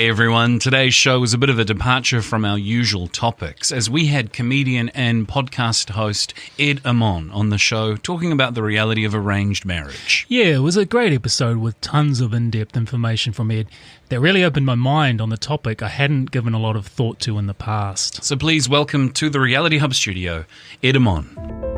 Hey everyone, today's show was a bit of a departure from our usual topics as we had comedian and podcast host Ed Amon on the show talking about the reality of arranged marriage. Yeah, it was a great episode with tons of in-depth information from Ed that really opened my mind on the topic I hadn't given a lot of thought to in the past. So please welcome to the Reality Hub studio, Ed Amon.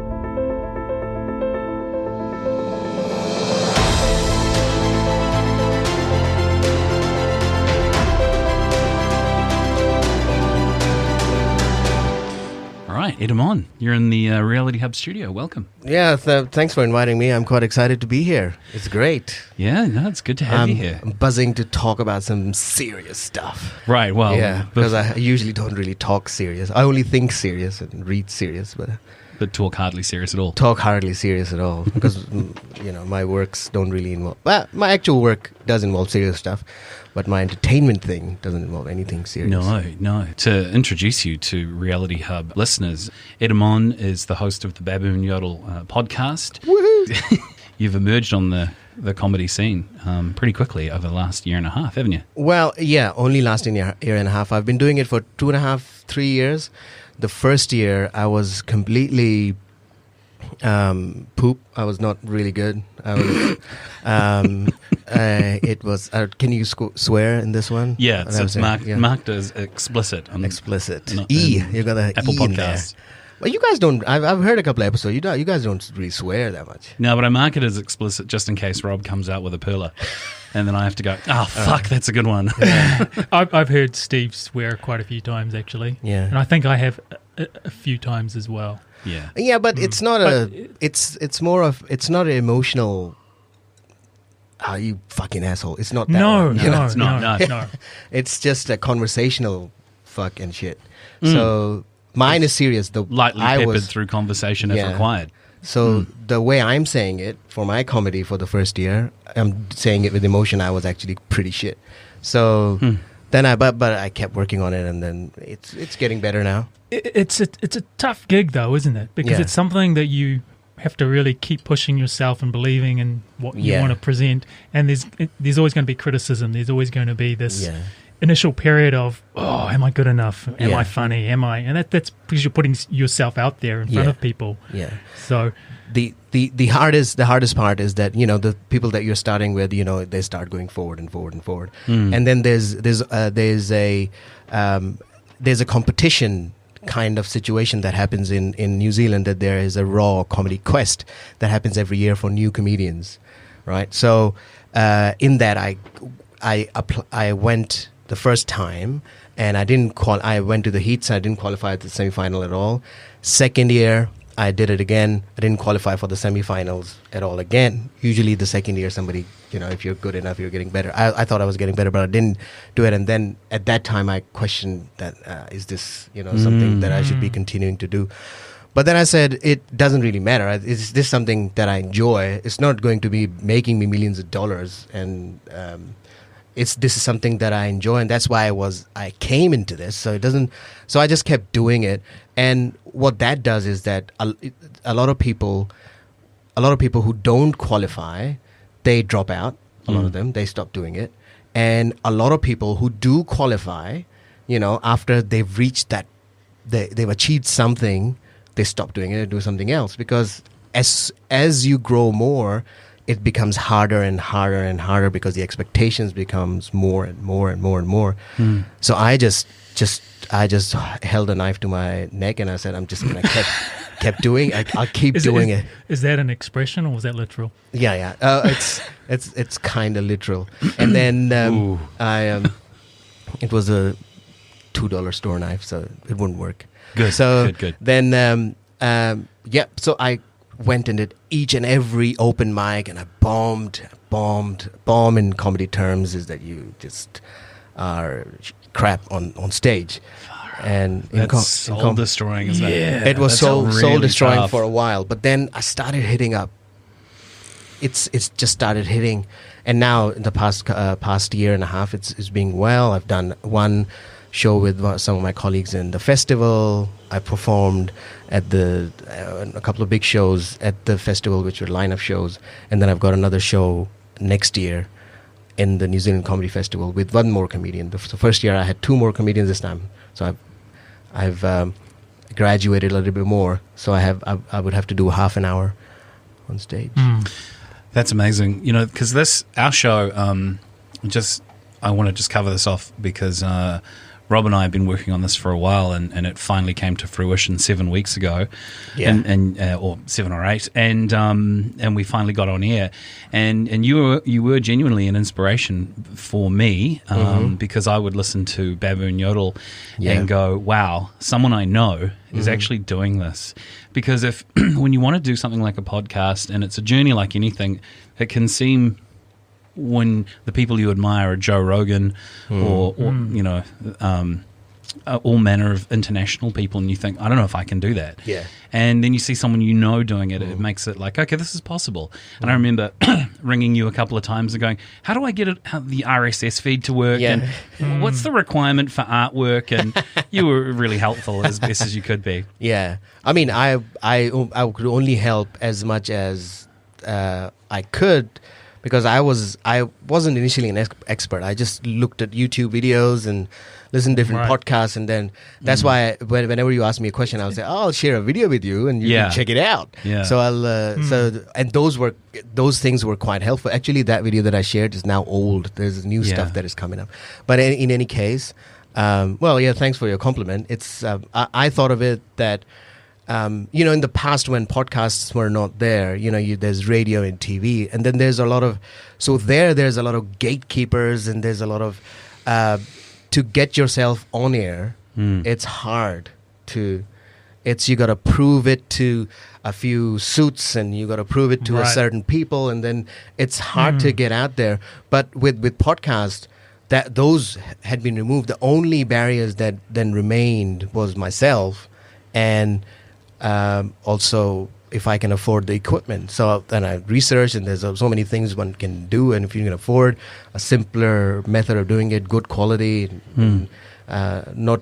Ed Amon, you're in the Reality Hub studio. Welcome. Yeah, thanks for inviting me. I'm quite excited to be here. It's great. Yeah, no, it's good to have you here. I'm buzzing to talk about some serious stuff. Right, well... Yeah, because I usually don't really talk serious. I only think serious and read serious, but talk hardly serious at all. Talk hardly serious at all because, my works don't really involve... Well, my actual work does involve serious stuff, but my entertainment thing doesn't involve anything serious. No. To introduce you to Reality Hub listeners, Ed Amon is the host of the Baboon Yodel Podcast. Woohoo! You've emerged on the comedy scene pretty quickly over the last year and a half, haven't you? Well, yeah, only last year and a half. I've been doing it for 2.5, 3 years. The first year, I was completely poop. I was not really good. I was. It was. Can you swear in this one? Yeah, it's marked as explicit. Explicit. You got the Apple E in there. Podcasts. Well, you guys don't. I've heard a couple of episodes. You guys don't really swear that much. No, but I mark it as explicit just in case Rob comes out with a perler, and then I have to go. Oh fuck, that's a good one. Yeah. I've heard Steve swear quite a few times actually. Yeah, and I think I have a few times as well. Yeah, but it's not it's more of it's not an emotional. You fucking asshole! It's not that. No, one, it's not. No. It's just a conversational fuck and shit. So mine is serious. The lightly peppered through conversation if required. So the way I'm saying it for my comedy for the first year, I'm saying it with emotion. I was actually pretty shit. So then but I kept working on it, and then it's getting better now. It's a tough gig though, isn't it? Because it's something that you have to really keep pushing yourself and believing in what you want to present. And there's always going to be criticism. There's always going to be this initial period of, oh, am I good enough? Am I funny? Am I? And that's because you're putting yourself out there in front of people. Yeah. So the hardest part is that the people that you're starting with, they start going forward and forward and forward, and then there's a competition kind of situation that happens in New Zealand, that there is a raw comedy quest that happens every year for new comedians, right? So in that I went the first time and I went to the heats. I didn't qualify at the semifinal at all. Second year I did it again. I didn't qualify for the semifinals at all again. Usually the second year somebody, if you're good enough, you're getting better. I thought I was getting better, but I didn't do it. And then at that time I questioned that, is this, something that I should be continuing to do? But then I said, it doesn't really matter. Is this something that I enjoy? It's not going to be making me millions of dollars. And this is something that I enjoy. And that's why I came into this. So I just kept doing it. And what that does is that a lot of people who don't qualify, they drop out. A lot of them, they stop doing it. And a lot of people who do qualify, after they've reached that, they've achieved something, they stop doing it and do something else. Because as you grow more, it becomes harder and harder and harder because the expectations becomes more and more and more and more. So I just held a knife to my neck and I said, I'm just gonna kept doing. I'll keep doing it. Is that an expression or was that literal? Yeah. It's kind of literal. And then it was a $2 store knife, so it wouldn't work. Good. So good. Then so I went and did each and every open mic, and I bombed. Bomb in comedy terms is that you just are crap on stage. And that's soul destroying, isn't it? It was soul destroying tough. for a while, but then I started hitting up. It's just started hitting, and now in the past year and a half, it's being well. I've done one show with some of my colleagues in the festival. I performed at a couple of big shows at the festival, which were line-up shows, and then I've got another show next year in the New Zealand Comedy Festival with one more comedian. The first year I had 2 more comedians this time. So I've graduated a little bit more. So I would have to do half an hour on stage. That's amazing. You know, because our show, I want to just cover this off because Rob and I have been working on this for a while, and it finally came to fruition 7 weeks ago, or 7 or 8, and we finally got on air, and you were genuinely an inspiration for me, because I would listen to Baboon Yodel and go, wow, someone I know is actually doing this. Because if when you want to do something like a podcast, and it's a journey like anything, it can seem, when the people you admire are Joe Rogan or you know, all manner of international people, and you think, I don't know if I can do that. Yeah. And then you see someone you know doing it, it makes it like, okay, this is possible. And I remember ringing you a couple of times and going, how do I get the RSS feed to work? Yeah. And what's the requirement for artwork? And you were really helpful as best as you could be. Yeah. I mean, I could only help as much as I could, because I wasn't initially an expert. I just looked at YouTube videos and listened to different podcasts, and then that's why whenever you ask me a question, I'll say, I'll share a video with you and you can check it out. Yeah. So and those things were quite helpful. Actually, that video that I shared is now old. There's new stuff that is coming up. But in any case, thanks for your compliment. It's I thought of it that, in the past when podcasts were not there, there's radio and TV, and then there's a lot of gatekeepers, and there's a lot of to get yourself on air. It's hard you got to prove it to a few suits, and you got to prove it to a certain people, and then it's hard to get out there. But with podcast, those had been removed. The only barriers that then remained was myself, and also if I can afford the equipment. So then I researched, and there's so many things one can do, and if you can afford a simpler method of doing it, good quality, not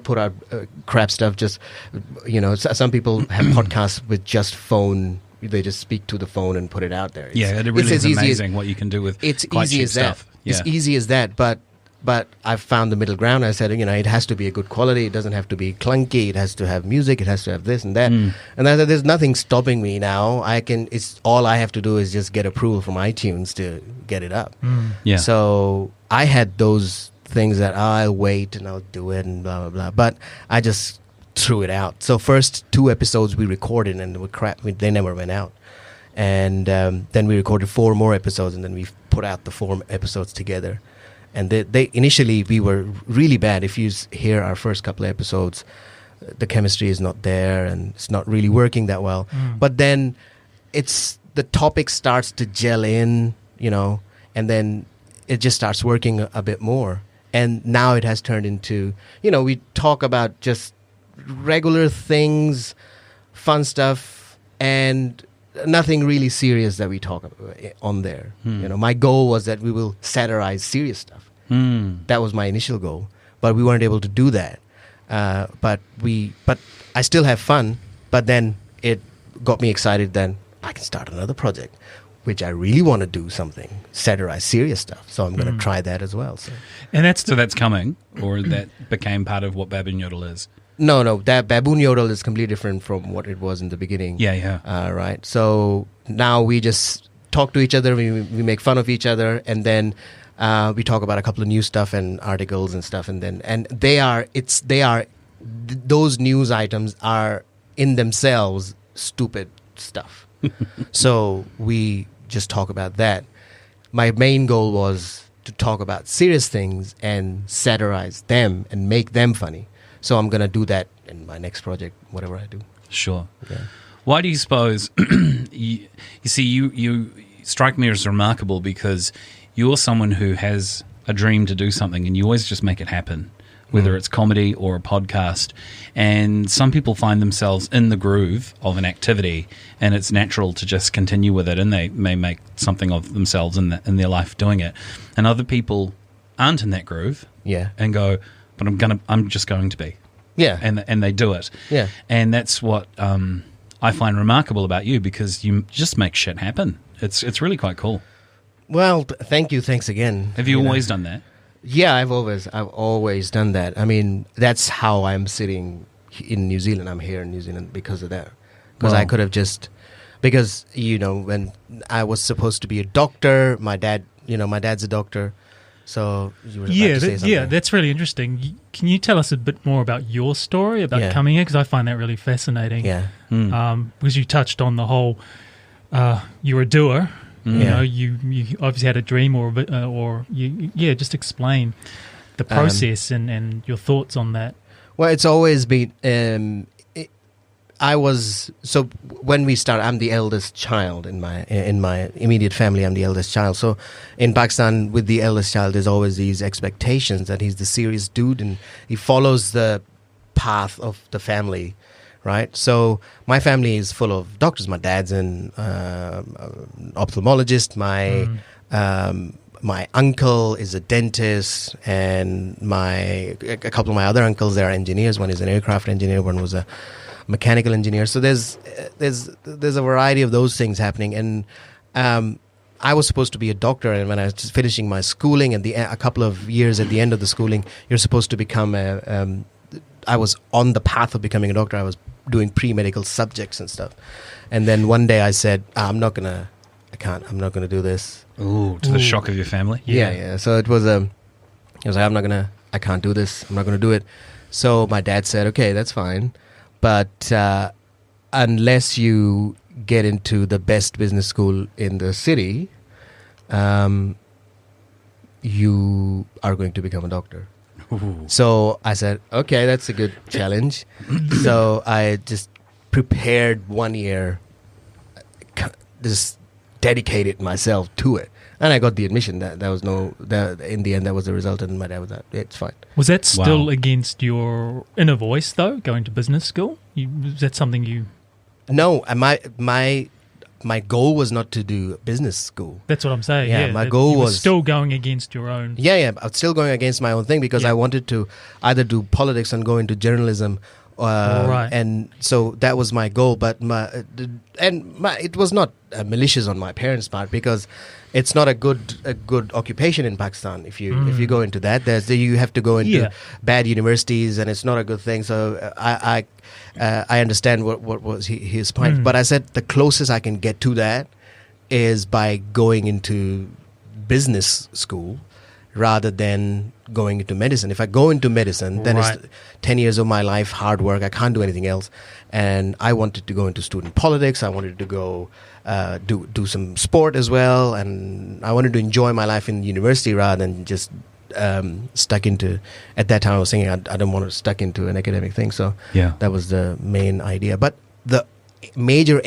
put out crap stuff. Just some people have podcasts with just phone. They just speak to the phone and put it out there. It really is amazing what you can do with quite cheap stuff. It's easy as that, but I've found the middle ground. I said, it has to be a good quality. It doesn't have to be clunky. It has to have music. It has to have this and that. And I said, there's nothing stopping me now. It's all I have to do is just get approval from iTunes to get it up. So I had those things that I'll wait and I'll do it and blah, blah, blah. But I just threw it out. So first 2 episodes we recorded, and they were crap. They never went out. And then we recorded 4 more episodes, and then we put out the 4 episodes together. And they initially, we were really bad. If you hear our first couple of episodes, the chemistry is not there, and it's not really working that well. But then the topic starts to gel in, and then it just starts working a bit more. And now it has turned into, we talk about just regular things, fun stuff, and nothing really serious that we talk about on there. My goal was that we will satirize serious stuff. That was my initial goal, but we weren't able to do that. But I still have fun. But then it got me excited. Then I can start another project, which I really want to do something satirize serious stuff. So I'm going to try that as well. So that's coming, or that became part of what Baboon Yodel is. No, that Baboon Yodel is completely different from what it was in the beginning. Right. So now we just talk to each other, we make fun of each other, and then we talk about a couple of new stuff and articles and stuff, and those news items are in themselves stupid stuff. So we just talk about that. My main goal was to talk about serious things and satirize them and make them funny. So I'm going to do that in my next project, whatever I do. Sure. Yeah. Why do you suppose, you strike me as remarkable, because you're someone who has a dream to do something and you always just make it happen, whether it's comedy or a podcast. And some people find themselves in the groove of an activity, and it's natural to just continue with it, and they may make something of themselves in their life doing it. And other people aren't in that groove and go, but I'm just going to be. Yeah. And they do it. Yeah. And that's what I find remarkable about you, because you just make shit happen. It's really quite cool. Well, thank you. Thanks again. Have you always done that? Yeah, I've always done that. I mean, that's how I'm sitting in New Zealand. I'm here in New Zealand because of that. Because I could have just, because, when I was supposed to be a doctor, my dad's a doctor. So you were about to say something. Yeah, that's really interesting. Can you tell us a bit more about your story, about coming here? Because I find that really fascinating. Yeah. Because you touched on the whole, you're a doer. You obviously had a dream just explain the process and your thoughts on that. Well, it's always been, so when we start, I'm the eldest child in my immediate family. I'm the eldest child. So in Pakistan, with the eldest child, there's always these expectations that he's the serious dude and he follows the path of the family. Right, so my family is full of doctors. My dad's an ophthalmologist. My uncle is a dentist, and a couple of my other uncles, they are engineers. One is an aircraft engineer. One was a mechanical engineer. So there's a variety of those things happening. And I was supposed to be a doctor, and when I was finishing my schooling, and a couple of years at the end of the schooling, you're supposed to become I was on the path of becoming a doctor. I was doing pre-medical subjects and stuff. And then one day I said, I'm not going to do this. Ooh, to the shock of your family? Yeah. So it was like, I can't do this. I'm not going to do it. So my dad said, okay, that's fine. But unless you get into the best business school in the city, you are going to become a doctor. Ooh. So I said, okay, that's a good challenge. So I just prepared 1 year, just dedicated myself to it. And I got the admission. In the end, that was the result. And my dad was like, it's fine. Was that still against your inner voice, though, going to business school? Was that something you... No, my goal was not to do business school. That's what I'm saying. Yeah, my goal was still going against your own. Yeah, I was still going against my own thing because I wanted to either do politics and go into journalism, right. And so that was my goal. But it was not malicious on my parents' part because it's not a good occupation in Pakistan. If you go into that, you have to go into bad universities, and it's not a good thing. So I understand what was his point. But I said the closest I can get to that is by going into business school rather than going into medicine. If I go into medicine, then it's 10 years of my life, hard work. I can't do anything else. And I wanted to go into student politics. I wanted to go do some sport as well. And I wanted to enjoy my life in university rather than just stuck into... At that time, I was thinking I don't want to stuck into an academic thing. So that was the main idea. But the major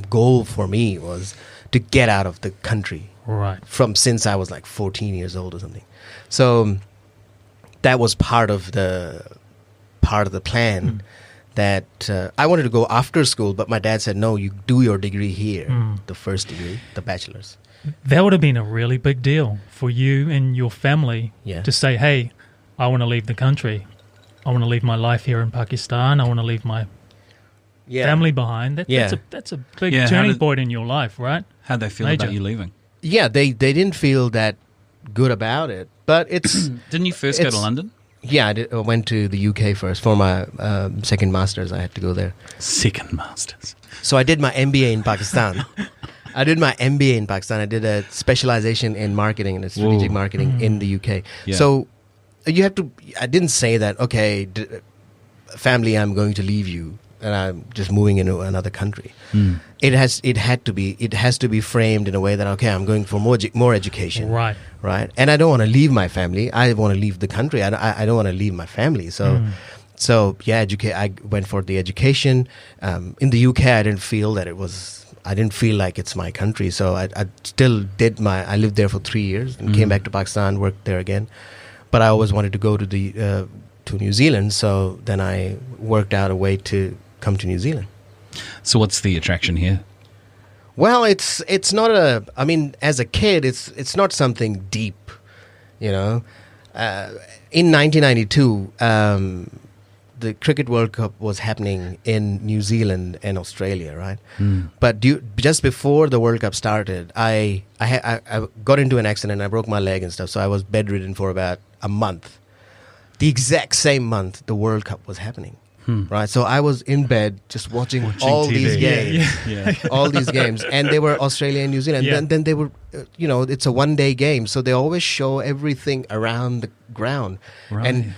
goal for me was to get out of the country. Right. Since I was like 14 years old or something. So that was part of the plan that I wanted to go after school, but my dad said, no, you do your degree here, the first degree, the bachelor's. That would have been a really big deal for you and your family to say, hey, I want to leave the country. I want to leave my life here in Pakistan. I want to leave my family behind. That's a big turning point in your life, right? How'd they feel about you leaving? Yeah, they didn't feel that good about it, but it's... Didn't you first go to London? Yeah, I went to the UK first for my second master's. I had to go there. Second master's. So I did my MBA in Pakistan. I did a specialization in marketing and strategic marketing in the UK. Yeah. So you have to... I didn't say that, okay, family, I'm going to leave you and I'm just moving into another country. It has to be framed in a way that, okay, I'm going for more education. Right. And I don't want to leave my family. I want to leave the country. I don't want to leave my family. So I went for the education. In the UK, I didn't feel like it's my country. So I still I lived there for 3 years and came back to Pakistan, worked there again. But I always wanted to go to New Zealand. So then I worked out a way to come to New Zealand. So what's the attraction here? Well, it's not as a kid, it's not something deep, In 1992, the Cricket World Cup was happening in New Zealand and Australia, right? But just before the World Cup started, I got into an accident. I broke my leg and stuff, so I was bedridden for about a month. The exact same month the World Cup was happening. Right, so I was in bed just watching all TV. These games, all these games, and they were Australia and New Zealand. Yeah. Then they were, it's a one-day game, so they always show everything around the ground. Right. And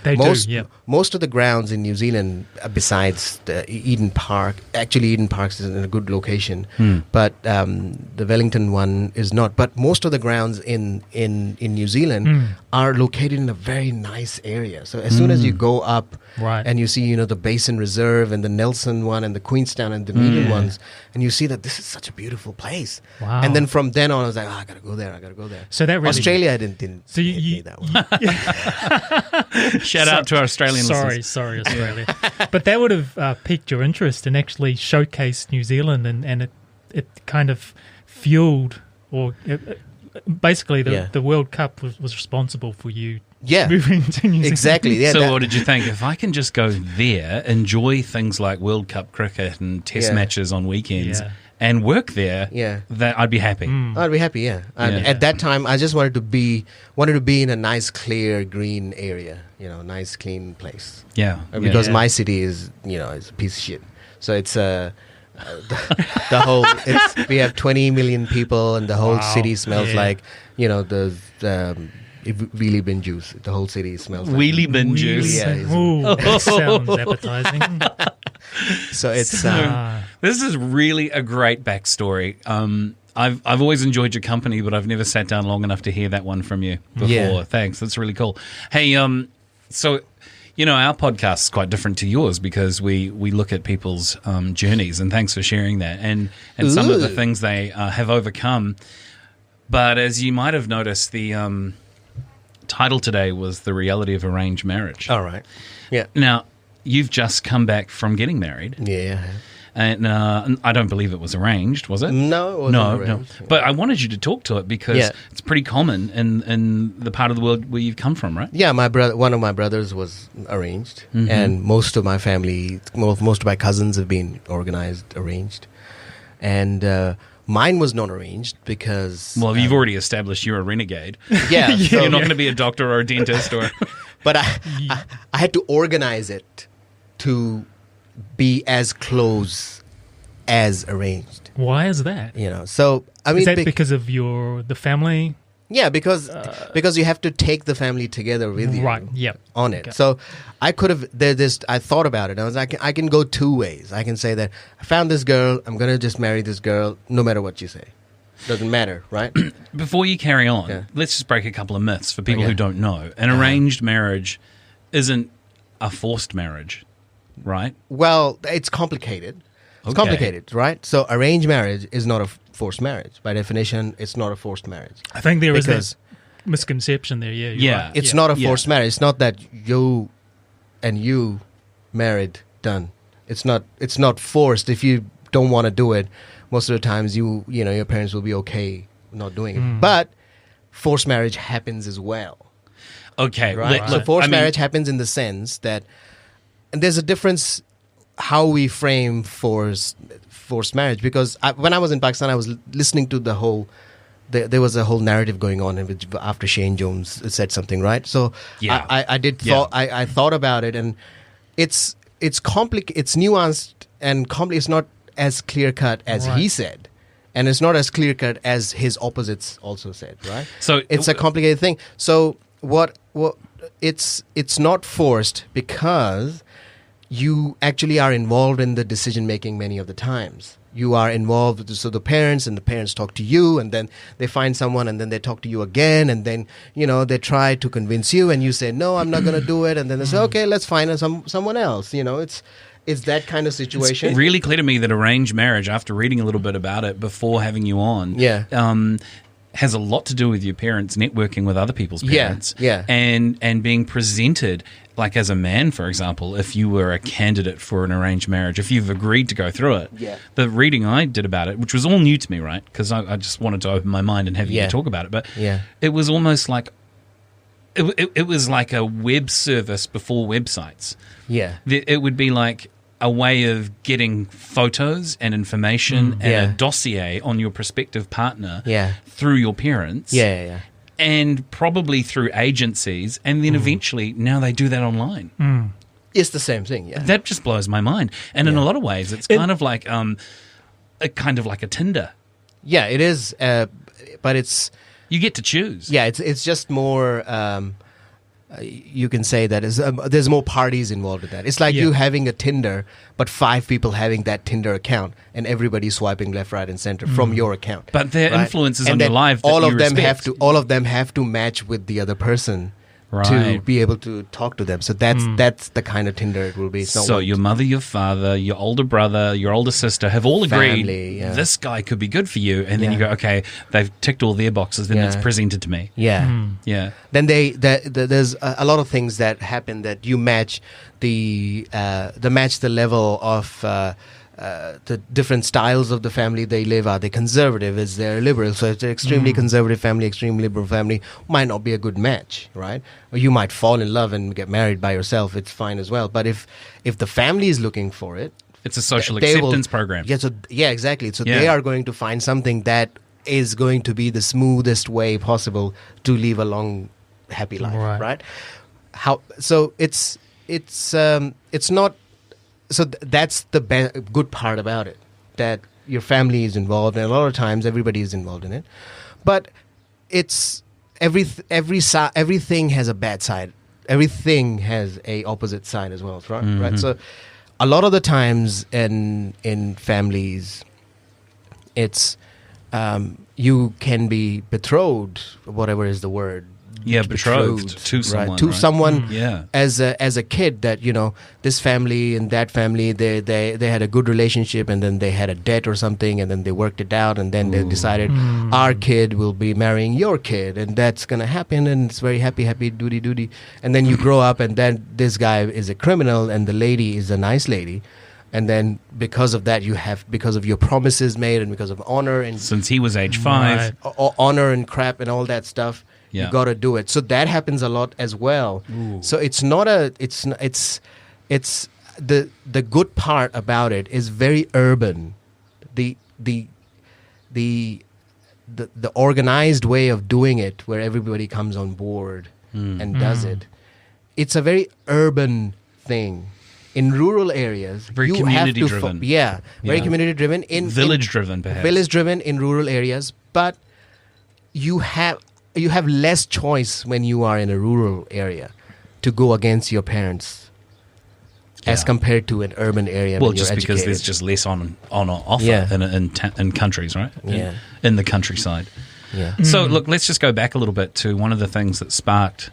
most of the grounds in New Zealand, besides the Eden Park, actually Eden Park is in a good location, but the Wellington one is not. But most of the grounds in New Zealand are located in a very nice area. So as soon as you go up, and you see, the Basin Reserve and the Nelson one and the Queenstown and the Dunedin ones, and you see that this is such a beautiful place. Wow. And then from then on, I was like, I gotta go there. So that really Australia, I didn't. So you that one. Shout out to our Australian listeners. Sorry, Australia. But that would have piqued your interest and actually showcased New Zealand, and it kind of fueled, or basically the World Cup was responsible for you. Moving to New Zealand. Exactly. Yeah, so what did you think? If I can just go there, enjoy things like World Cup cricket and test matches on weekends, and work there, that I'd be happy. I'd be happy. At that time, I just wanted to be in a nice, clear, green area. Nice, clean place. Because my city is is a piece of shit. So it's the whole. We have 20 million people, and the whole city smells like the. Wheelie bin juice. The whole city smells like wheelie bin juice. Yeah, ooh, that sounds appetizing. So it's this is really a great backstory. I've always enjoyed your company, but I've never sat down long enough to hear that one from you before. Yeah. Thanks. That's really cool. Hey, so our podcast is quite different to yours because we look at people's journeys, and thanks for sharing that and some of the things they have overcome. But as you might have noticed, the title today was The Reality of Arranged Marriage. All right. Yeah. Now, you've just come back from getting married. Yeah. And I don't believe it was arranged, was it? No, it wasn't arranged. No. But I wanted you to talk to it because it's pretty common in the part of the world where you've come from, right? Yeah, one of my brothers was arranged, and most of my family, most of my cousins have been arranged. And mine was not arranged because... Well, you've already established you're a renegade. Yeah. So you're not going to be a doctor or a dentist or... But I had to organize it to be as close as arranged. Why is that? So I mean... Is that because of the family? Yeah, because you have to take the family together with you on it. Okay. So I could have I thought about it. I was like, I can go two ways. I can say that I found this girl, I'm going to just marry this girl no matter what you say. Doesn't matter, right? Before you carry on, let's just break a couple of myths for people who don't know. An arranged marriage isn't a forced marriage, right? Well, it's complicated. It's complicated, right? So arranged marriage is not a forced marriage. By definition, it's not a forced marriage. I think there is this misconception there. Yeah, right. It's not a forced marriage. It's not that you and you married, done. It's not forced. If you don't want to do it, most of the times your parents will be okay not doing it. But forced marriage happens as well. Okay, right. So forced marriage happens in the sense that, and there's a difference how we frame forced marriage, because when I was in Pakistan, I was listening to the whole. There was a whole narrative going on, after Shane Jones said something, right? So I thought about it, and it's complicated, it's nuanced and it's not as clear cut as he said, and it's not as clear cut as his opposites also said, right? So it's a complicated thing. So what it's not forced because you actually are involved in the decision making many of the times. You are involved, so the parents talk to you, and then they find someone, and then they talk to you again, and then they try to convince you, and you say no, I'm not going to do it, and then they say okay, let's find someone else. It's that kind of situation. It's really clear to me that arranged marriage, after reading a little bit about it before having you on, has a lot to do with your parents networking with other people's parents, and being presented. Like as a man, for example, if you were a candidate for an arranged marriage, if you've agreed to go through it, the reading I did about it, which was all new to me, right? Because I just wanted to open my mind and have you talk about it. But it was almost like it was like a web service before websites. Yeah. It would be like a way of getting photos and information and a dossier on your prospective partner through your parents. Yeah. And probably through agencies, and then eventually now they do that online. It's the same thing, yeah. That just blows my mind. And in a lot of ways, it's kind of like a Tinder. Yeah, it is, but it's... You get to choose. Yeah, it's just more... you can say that there's more parties involved in that. It's like you having a Tinder, but 5 people having that Tinder account, and everybody swiping left, right, and center from your account. But their influences on your life that all you of them respect. all of them have to match with the other person to be able to talk to them. So that's the kind of Tinder it will be. So your mother, your father, your older brother, your older sister have all agreed this guy could be good for you, and then you go, okay, they've ticked all their boxes, then it's presented to me. Yeah. Yeah. Then there's a lot of things that happen that you match the level of the different styles of the family they live. Are they conservative? Is there liberal? So it's an extremely conservative family, extremely liberal family might not be a good match, right? Or you might fall in love and get married by yourself. It's fine as well. But if the family is looking for it, it's a social acceptance program. Yeah, exactly. So they are going to find something that is going to be the smoothest way possible to live a long, happy life, right? So it's not. So that's the good part about it, that your family is involved, and a lot of times everybody is involved in it. But it's everything has a bad side. Everything has a opposite side as well, right? Mm-hmm. Right. So a lot of the times in families, it's you can be betrothed, whatever is the word. Yeah, betrothed to someone. Right? To someone yeah. as a kid, that, this family and that family, they had a good relationship, and then they had a debt or something, and then they worked it out, and then they decided our kid will be marrying your kid, and that's going to happen, and it's very happy, doody. And then you grow up, and then this guy is a criminal, and the lady is a nice lady. And then because of that, because of your promises made, and because of honor, and since he was age 5, honor and crap and all that stuff, you got to do it. So that happens a lot as well. Ooh. So it's not it's the good part about it is very urban. The organized way of doing it, where everybody comes on board and does it. It's a very urban thing. In rural areas, very community driven. Very community driven. Village driven, perhaps. Village driven in rural areas, but you have less choice when you are in a rural area to go against your parents as compared to an urban area. Well, just because there's just less on offer in countries, right? In the countryside. Yeah. So look, let's just go back a little bit to one of the things that sparked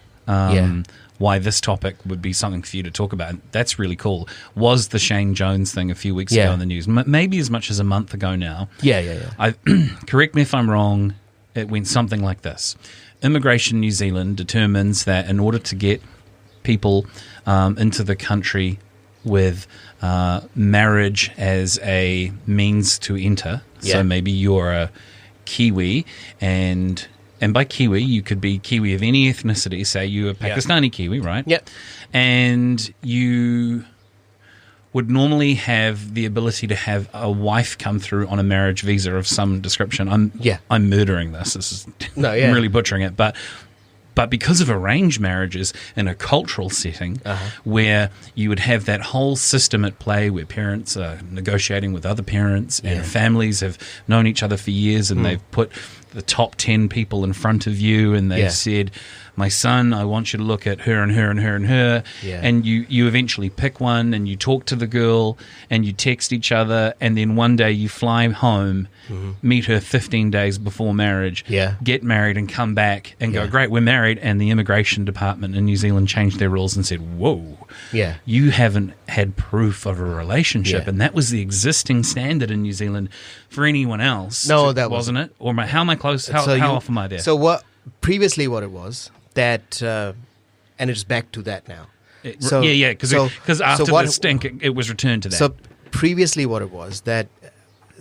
why this topic would be something for you to talk about. That's really cool. Was the Shane Jones thing a few weeks ago in the news? Maybe as much as a month ago now. Yeah. Correct me if I'm wrong. It went something like this. Immigration New Zealand determines that in order to get people into the country with marriage as a means to enter, so maybe you're a Kiwi, and by Kiwi, you could be Kiwi of any ethnicity. Say you're a Pakistani Kiwi, right? Yep. And you would normally have the ability to have a wife come through on a marriage visa of some description. I'm murdering this. This is I'm really butchering it, but because of arranged marriages in a cultural setting where you would have that whole system at play, where parents are negotiating with other parents and families have known each other for years, and they've put the top 10 people in front of you, and they've said, my son, I want you to look at her and her and her and her. Yeah. And you eventually pick one, and you talk to the girl, and you text each other, and then one day you fly home, meet her 15 days before marriage, get married, and come back and go, great, we're married. And the immigration department in New Zealand changed their rules and said, whoa, you haven't had proof of a relationship. And that was the existing standard in New Zealand for anyone else. No, that wasn't it? Or how am I close? How off am I there? So previously what it was, that, and it's back to that now. Because after the stink, it was returned to that. So previously what it was, that,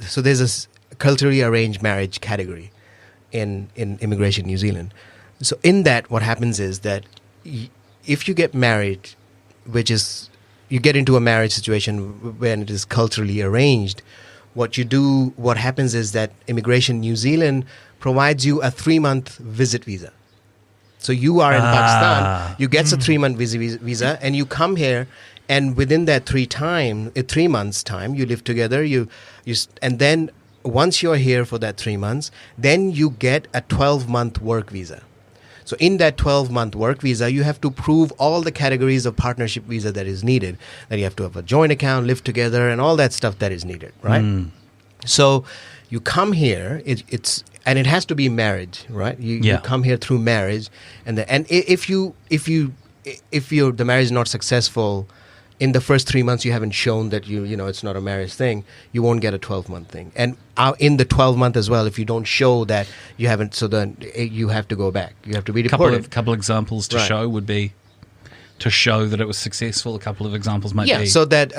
so there's a culturally arranged marriage category in Immigration New Zealand. So in that, what happens is that if you get married, which is you get into a marriage situation when it is culturally arranged, what happens is that Immigration New Zealand provides you a 3-month visit visa. So you are in Pakistan, you get a 3-month visa, and you come here, and within that 3 months time, you live together. And then once you're here for that 3 months, then you get a 12-month work visa. So in that 12-month work visa, you have to prove all the categories of partnership visa that is needed. That you have to have a joint account, live together, and all that stuff that is needed, right? So you come here, and it has to be marriage, right? You come here through marriage, and if the marriage is not successful in the first 3 months, you haven't shown that it's not a marriage thing, you won't get a 12-month thing. And in the 12-month as well, if you don't show that you haven't, so then you have to go back. You have to be deported. Couple examples to show would be to show that it was successful. A couple of examples might be. Yeah, so that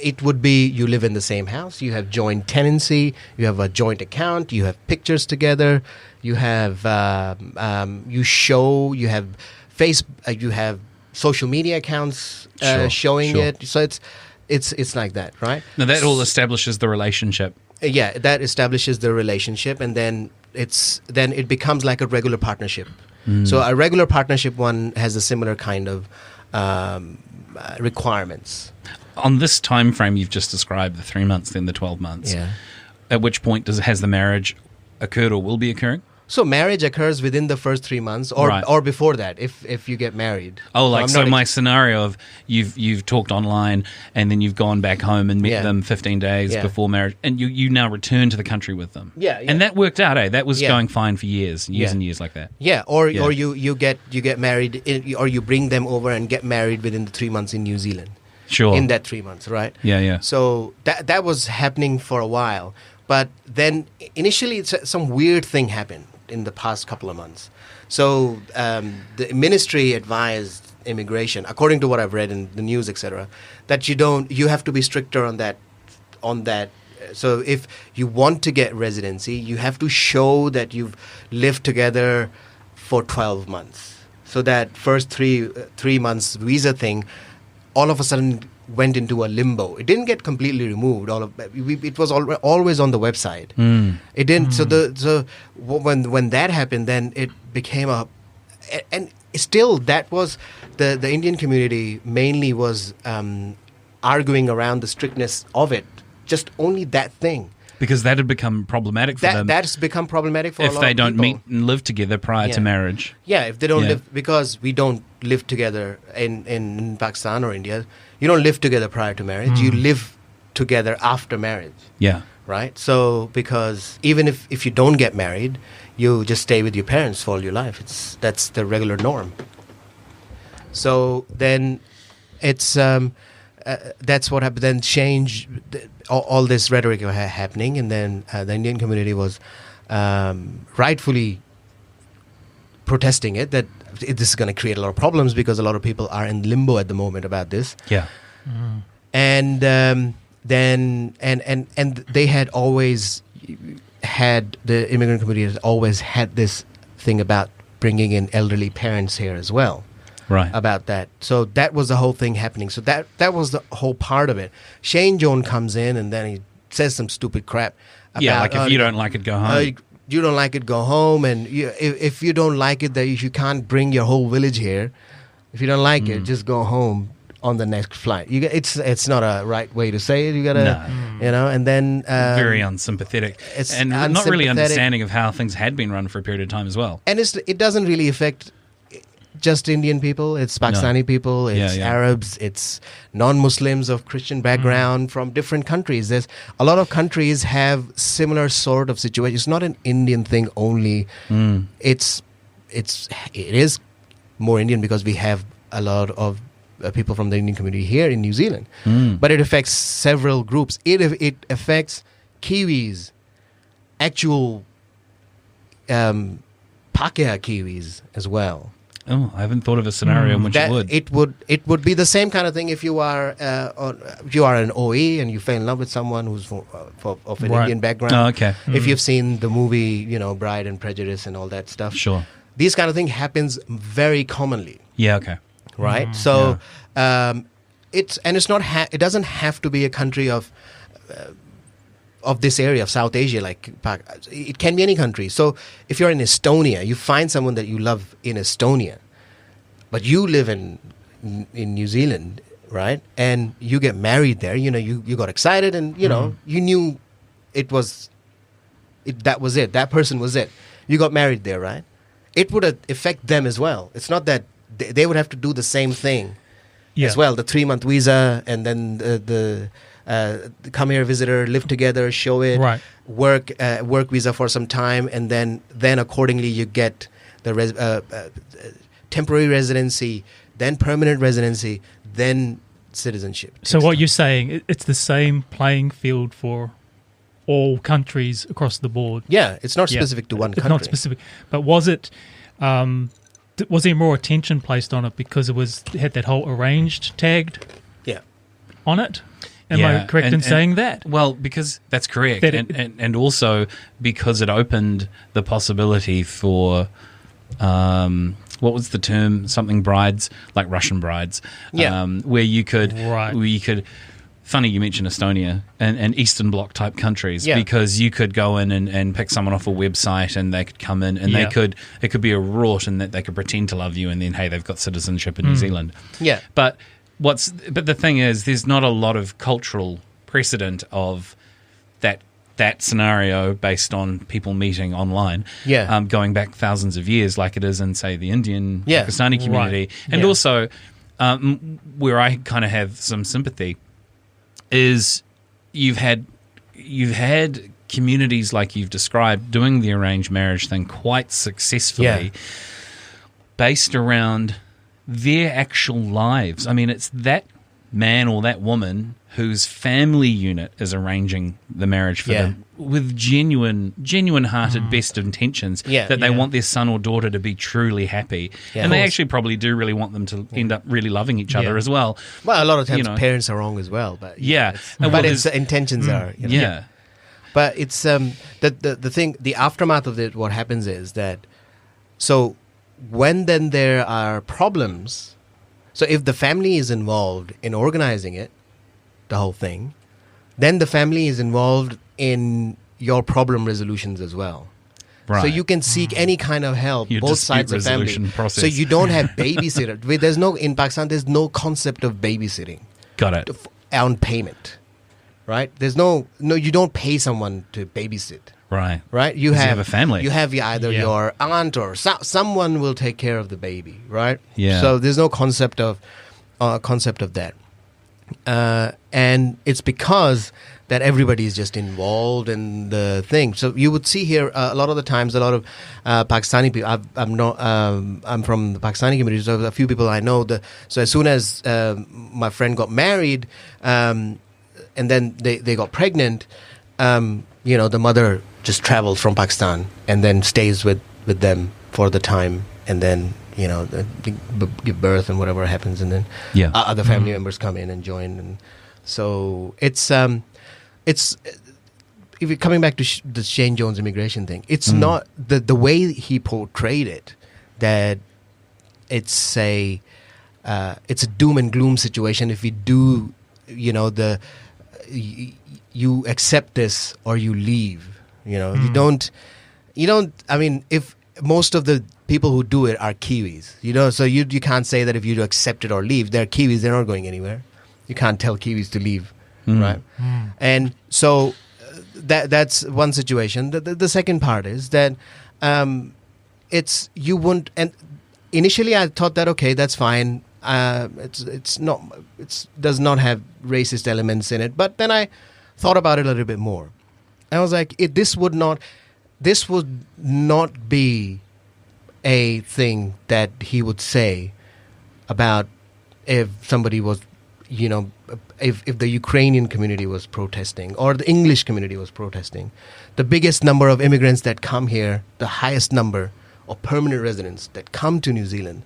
it would be you live in the same house, you have joint tenancy, you have a joint account, you have pictures together, you have you have social media accounts showing it. So it's like that, right? Now that all establishes the relationship. Yeah, that establishes the relationship, and then it becomes like a regular partnership. So a regular partnership one has a similar kind of requirements. On this time frame you've just described, the 3 months, then the 12 months. Yeah. At which point has the marriage occurred or will be occurring? So marriage occurs within the first 3 months, or before that, if you get married. Oh, so my scenario of you've talked online and then you've gone back home and met them 15 days before marriage, and you now return to the country with them. Yeah. And that worked out, eh? That was going fine for years and years like that. Yeah, or you get married, or you bring them over and get married within the 3 months in New Zealand. Sure. In that 3 months, right? Yeah. So that was happening for a while, but then initially some weird thing happened in the past couple of months. So the ministry advised immigration, according to what I've read in the news, etc., that you have to be stricter on that. So if you want to get residency, you have to show that you've lived together for 12 months. So that first three months visa thing, all of a sudden went into a limbo. It didn't get completely removed. It was always on the website. It didn't. So when that happened, then it became and still that was the Indian community mainly was arguing around the strictness of it. Just only that thing. Because that had become problematic for them. That's become problematic for a lot of people. If they don't meet and live together prior to marriage. Yeah, if they don't live, because we don't live together in Pakistan or India. You don't live together prior to marriage. You live together after marriage. Yeah. Right? So, because even if you don't get married, you just stay with your parents for all your life. That's the regular norm. So then it's... that's what happened. Then change, all this rhetoric happening, and then the Indian community was rightfully protesting it, that this is going to create a lot of problems because a lot of people are in limbo at the moment about this. Yeah. And then they had always had, the immigrant community has always had this thing about bringing in elderly parents here as well. Right. About that. So that was the whole thing happening. So that was the whole part of it. Shane Jones comes in and then he says some stupid crap about, like if you don't like it, go home. You don't like it, go home. And if you don't like it, that you can't bring your whole village here. If you don't like it, just go home on the next flight. It's not a right way to say it. You gotta, and then very unsympathetic, and not really understanding of how things had been run for a period of time as well. And it doesn't really affect just Indian people. It's Pakistani people, it's Arabs, it's non-Muslims of Christian background from different countries. There's a lot of countries have similar sort of situation. It's not an Indian thing only. It is more Indian because we have a lot of people from the Indian community here in New Zealand. But it affects several groups. It affects Kiwis, actual Pākehā Kiwis as well. Oh, I haven't thought of a scenario in which it would. It would be the same kind of thing if you are an OE and you fell in love with someone who's of an Indian background. Oh, okay. If you've seen the movie, Bride and Prejudice and all that stuff. Sure. These kind of thing happens very commonly. Yeah. Okay. Right. So it's not. It doesn't have to be a country of this area of South Asia. Like it can be any country. So if you're in Estonia, you find someone that you love in Estonia, but you live in New Zealand, right? And you get married there. You got excited, and you knew that was it. That person was it. You got married there, right? It would affect them as well. It's not that they would have to do the same thing as well. The 3-month visa, and then the come here visitor, live together, show it, work visa for some time, and then accordingly you get the temporary residency, then permanent residency, then citizenship. So what you're saying, it's the same playing field for all countries across the board. Yeah, it's not specific to one country. It's not specific. But was there more attention placed on it because it had that whole arranged tagged on it? Am I correct in saying that? Well, because that's correct. And also because it opened the possibility for, what was the term? Something brides, like Russian brides, where you could, funny you mentioned Estonia and Eastern Bloc type countries, because you could go in and pick someone off a website and they could come in and it could be a rort and that they could pretend to love you and then, hey, they've got citizenship in New Zealand. Yeah. But the thing is, there's not a lot of cultural precedent of that scenario based on people meeting online, going back thousands of years, like it is in, say, the Indian Pakistani community, and also where I kind of have some sympathy is you've had communities like you've described doing the arranged marriage thing quite successfully, based around their actual lives. I mean, it's that man or that woman whose family unit is arranging the marriage for them with genuine-hearted best intentions that they want their son or daughter to be truly happy. Yeah, and they actually probably do really want them to end up really loving each other as well. Well, a lot of times parents are wrong as well. But its intentions are. But it's the thing, the aftermath of it, what happens is that, so when then there are problems, so if the family is involved in organizing it, the whole thing, then the family is involved in your problem resolutions as well. Right. So you can seek any kind of help, your both sides of family. Process. So you don't have babysitter. In Pakistan, there's no concept of babysitting. Got it. On payment, right? There's no, you don't pay someone to babysit. Right. Right. You have a family. You have either your aunt or someone will take care of the baby. Right. Yeah. So there's no concept of that, and it's because that everybody is just involved in the thing. So you would see here a lot of the times, a lot of Pakistani people. I'm from the Pakistani community, so a few people I know. So as soon as my friend got married, and then they got pregnant, the mother just travels from Pakistan and then stays with them for the time, and then give birth and whatever happens, and then other family members come in and join, and so it's if you're coming back to the Shane Jones immigration thing, it's not the way he portrayed it, that it's a doom and gloom situation. If we do, you accept this or you leave. You don't. I mean, if most of the people who do it are Kiwis, so you can't say that if you accept it or leave. They're Kiwis; they're not going anywhere. You can't tell Kiwis to leave, right? And so that's one situation. The second part is that it's you wouldn't. And initially, I thought that okay, that's fine. It does not have racist elements in it. But then I thought about it a little bit more. I was like, this would not be a thing that he would say about if somebody was, if the Ukrainian community was protesting or the English community was protesting. The biggest number of immigrants that come here, the highest number of permanent residents that come to New Zealand,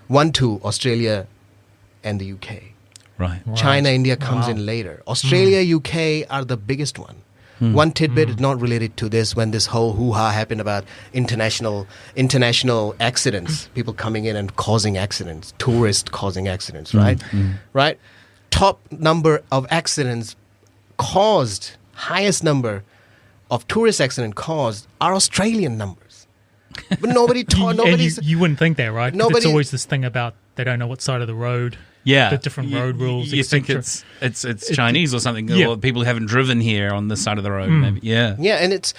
1-2, Australia and the UK. Right. China, India comes in later. Australia, UK are the biggest one. One tidbit is not related to this. When this whole hoo-ha happened about international accidents, people coming in and causing accidents, tourists causing accidents, right? Right? Top number of accidents caused, highest number of tourist accident caused are Australian numbers. But nobody you wouldn't think that, right? It's always this thing about they don't know what side of the road. Yeah, the different road rules. You think it's Chinese or something, or people haven't driven here on this side of the road. Maybe, yeah, and it's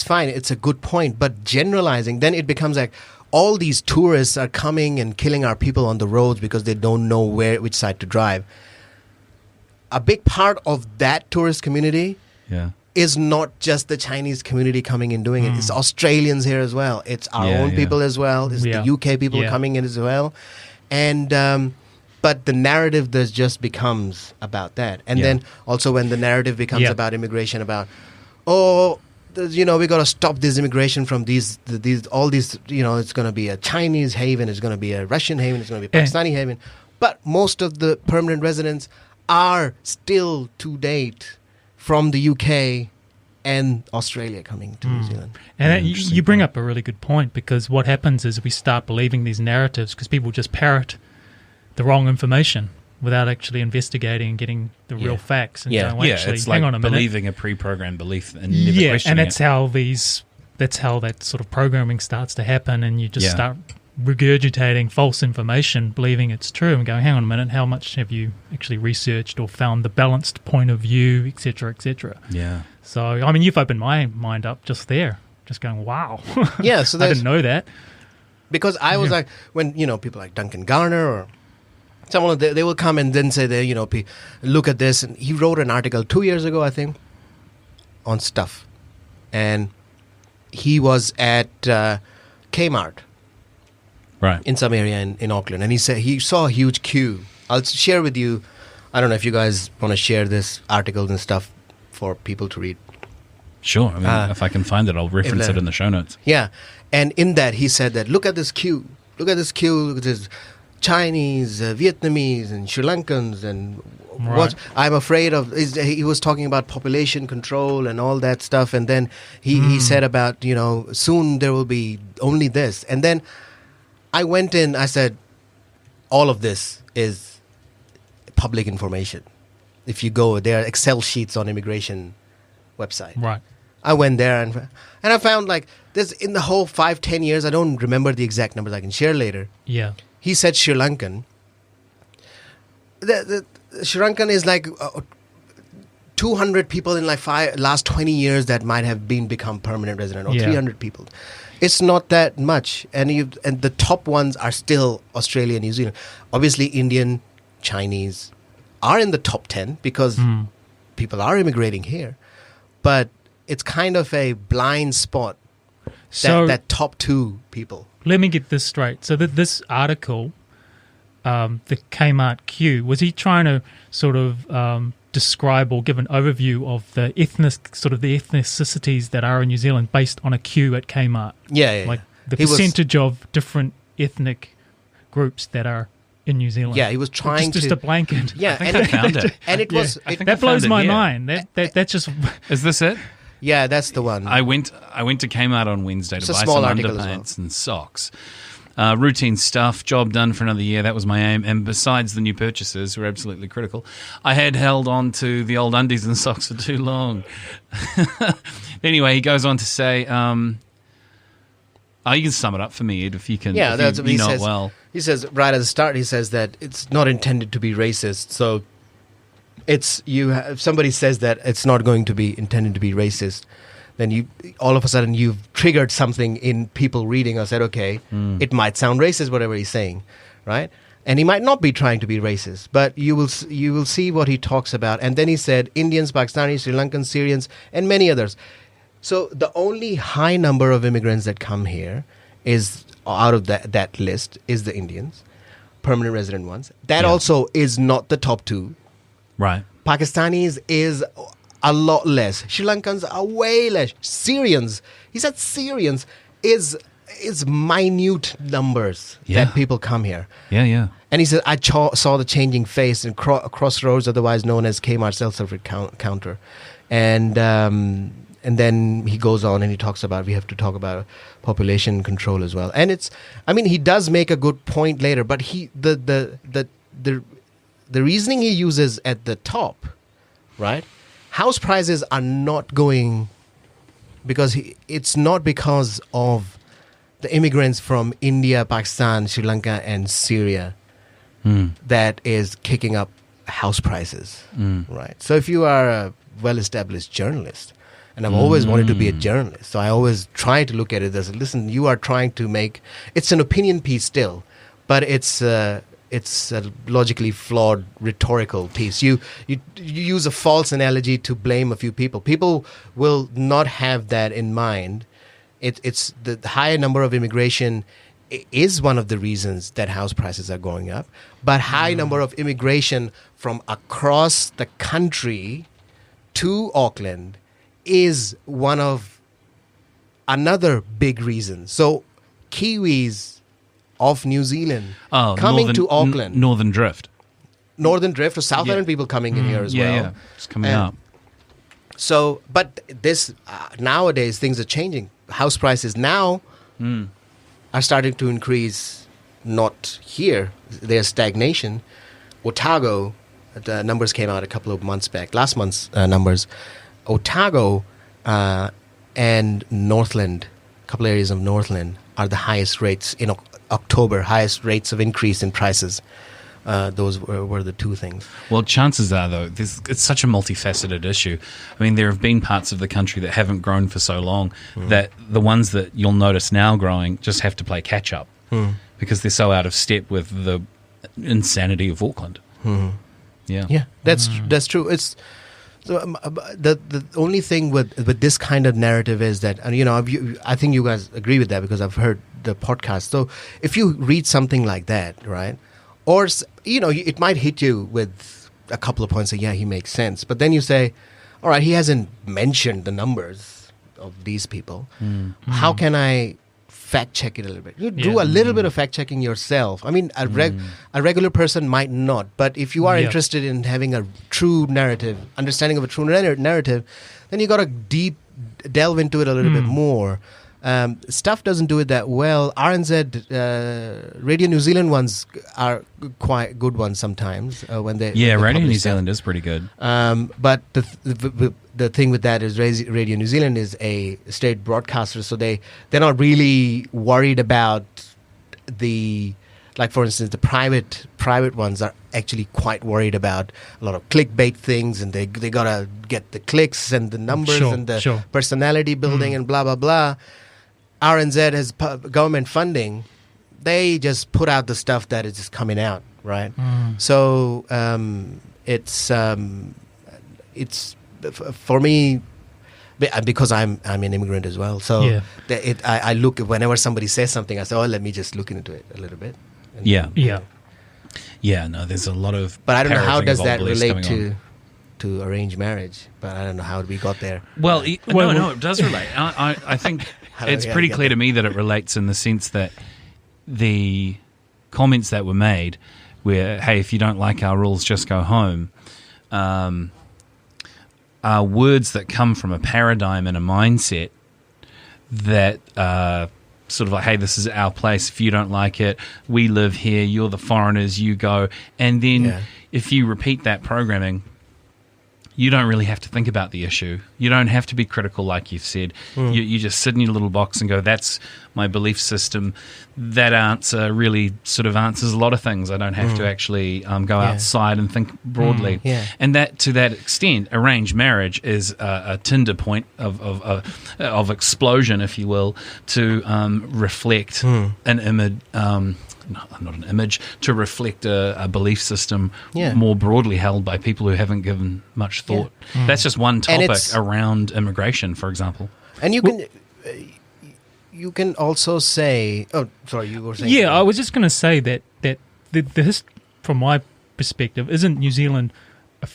fine. It's a good point, but generalizing, then it becomes like all these tourists are coming and killing our people on the roads because they don't know which side to drive. A big part of that tourist community, is not just the Chinese community coming in doing it. It's Australians here as well. It's our own people as well. It's the UK people coming in as well, and. But the narrative just becomes about that. And then also when the narrative becomes about immigration, about, we got to stop this immigration from all these, it's going to be a Chinese haven, it's going to be a Russian haven, it's going to be a Pakistani haven. But most of the permanent residents are still, to date, from the UK and Australia coming to New Zealand. And you bring up a really good point, because what happens is we start believing these narratives because people just parrot the wrong information without actually investigating and getting the real facts. And going, it's like believing a pre-programmed belief and never questioning and that's how that sort of programming starts to happen, and you just start regurgitating false information, believing it's true, and going, hang on a minute, how much have you actually researched or found the balanced point of view, etc., etc. Yeah. So, I mean, you've opened my mind up just there, just going, wow. Yeah, so I didn't know that. Because I was like, when, people like Duncan Garner or someone, they will come and then say, look at this. And he wrote an article 2 years ago, I think, on stuff. And he was at Kmart. Right. In some area in Auckland. And he said he saw a huge queue. I'll share with you. I don't know if you guys want to share this articles and stuff for people to read. Sure. I mean, if I can find it, I'll reference it in the show notes. Yeah. And in that, he said that, look at this queue. Look at this queue. Look at this Chinese, Vietnamese, and Sri Lankans, and what I'm afraid of is he was talking about population control and all that stuff, and then he said about soon there will be only this, and then I went in. I said, all of this is public information. If you go, there are Excel sheets on immigration website. Right. I went there and I found like this in the whole 5-10 years. I don't remember the exact numbers. I can share later. Yeah. He said Sri Lankan. The Sri Lankan is like 200 people in like last 20 years that might have become permanent resident, or 300 people. It's not that much, and the top ones are still Australia, New Zealand. Obviously, Indian, Chinese are in the top 10 because people are immigrating here, but it's kind of a blind spot. That top two people. Let me get this straight. So this article, the Kmart queue, was he trying to sort of describe or give an overview of the ethnicities that are in New Zealand based on a queue at Kmart? Yeah. Like the percentage of different ethnic groups that are in New Zealand. Yeah, he was trying just a blanket. Yeah, I found it. And it was that blows my mind. That just is this it? Yeah, that's the one. I went to Kmart on Wednesday to buy some underpants and socks. Routine stuff, job done for another year. That was my aim. And besides the new purchases, were absolutely critical. I had held on to the old undies and socks for too long. Anyway, he goes on to say, you can sum it up for me, Ed, if you can. Yeah, that's what he know says. It well. He says right at the start. He says that it's not intended to be racist. So if somebody says that it's not going to be intended to be racist, then all of a sudden you've triggered something in people reading or said, okay, it might sound racist, whatever he's saying, right? And he might not be trying to be racist, but you will see what he talks about. And then he said Indians, Pakistanis, Sri Lankans, Syrians, and many others. So the only high number of immigrants that come here is out of that list is the Indians, permanent resident ones. That also is not the top two. Right. Pakistanis is a lot less. Sri Lankans are way less. Syrians, he said Syrians is minute numbers that people come here. Yeah. And he said, I saw the changing face in Crossroads, otherwise known as Kmart self-service counter. And then he goes on and he talks about we have to talk about population control as well. And he does make a good point later, but the reasoning he uses at the top, right? House prices are not going because it's not because of the immigrants from India, Pakistan, Sri Lanka, and Syria that is kicking up house prices, right? So if you are a well-established journalist, and I've always wanted to be a journalist, so I always try to look at it as, listen, you are trying to make, it's an opinion piece still, but it's a logically flawed rhetorical piece. You use a false analogy to blame a few people. People will not have that in mind. It's the higher number of immigration is one of the reasons that house prices are going up, but high number of immigration from across the country to Auckland is one of another big reason. So Kiwis of New Zealand coming to Auckland. Northern Drift or South Island people coming in here as well. Yeah, it's coming up. So, but this, nowadays things are changing. House prices now are starting to increase, not here. There's stagnation. Otago, the numbers came out a couple of months back, last month's numbers. Otago and Northland, a couple areas of Northland, are the highest rates in October, highest rates of increase in prices. Those were the two things. Well, chances are, though, it's such a multifaceted issue. I mean, there have been parts of the country that haven't grown for so long that the ones that you'll notice now growing just have to play catch-up because they're so out of step with the insanity of Auckland. Yeah, that's true. It's so the only thing with this kind of narrative is that, and I think you guys agree with that because I've heard the podcast. So if you read something like that, right? Or, it might hit you with a couple of points that, he makes sense. But then you say, all right, he hasn't mentioned the numbers of these people. How can I fact check it a little bit? You do a little bit of fact checking yourself. I mean, a regular person might not. But if you are interested in having a true narrative, understanding of a true narrative, then you got to delve into it a little bit more. Stuff doesn't do it that well. RNZ, Radio New Zealand ones are quite good ones sometimes when they Radio New Zealand is pretty good. But the thing with that is Radio New Zealand is a state broadcaster, so they're not really worried about like for instance the private ones are actually quite worried about a lot of clickbait things, and they gotta get the clicks and the numbers and the personality building and blah blah blah. RNZ has government funding. They just put out the stuff that is just coming out, right? So it's for me, because I'm an immigrant as well. So I look whenever somebody says something, I say, let me just look into it a little bit. No, there's a lot of. But I don't know how does that relate to arranged marriage. But I don't know how we got there. Well, no, it does relate. I think it's pretty clear to me that it relates in the sense that the comments that were made, where hey, if you don't like our rules, just go home, are words that come from a paradigm and a mindset that sort of like, hey, this is our place. If you don't like it, we live here. You're the foreigners. You go. And then if you repeat that programming, you don't really have to think about the issue. You don't have to be critical, like you've said. You just sit in your little box and go, that's my belief system. That answer really sort of answers a lot of things. I don't have to actually go outside and think broadly. And that, to that extent, arranged marriage is a tinder point of explosion, if you will, to reflect an image. Not an image, to reflect a belief system more broadly held by people who haven't given much thought. That's just one topic around immigration, for example. And you can also say, oh, sorry, you were saying. Yeah, I was just going to say that from my perspective, isn't New Zealand a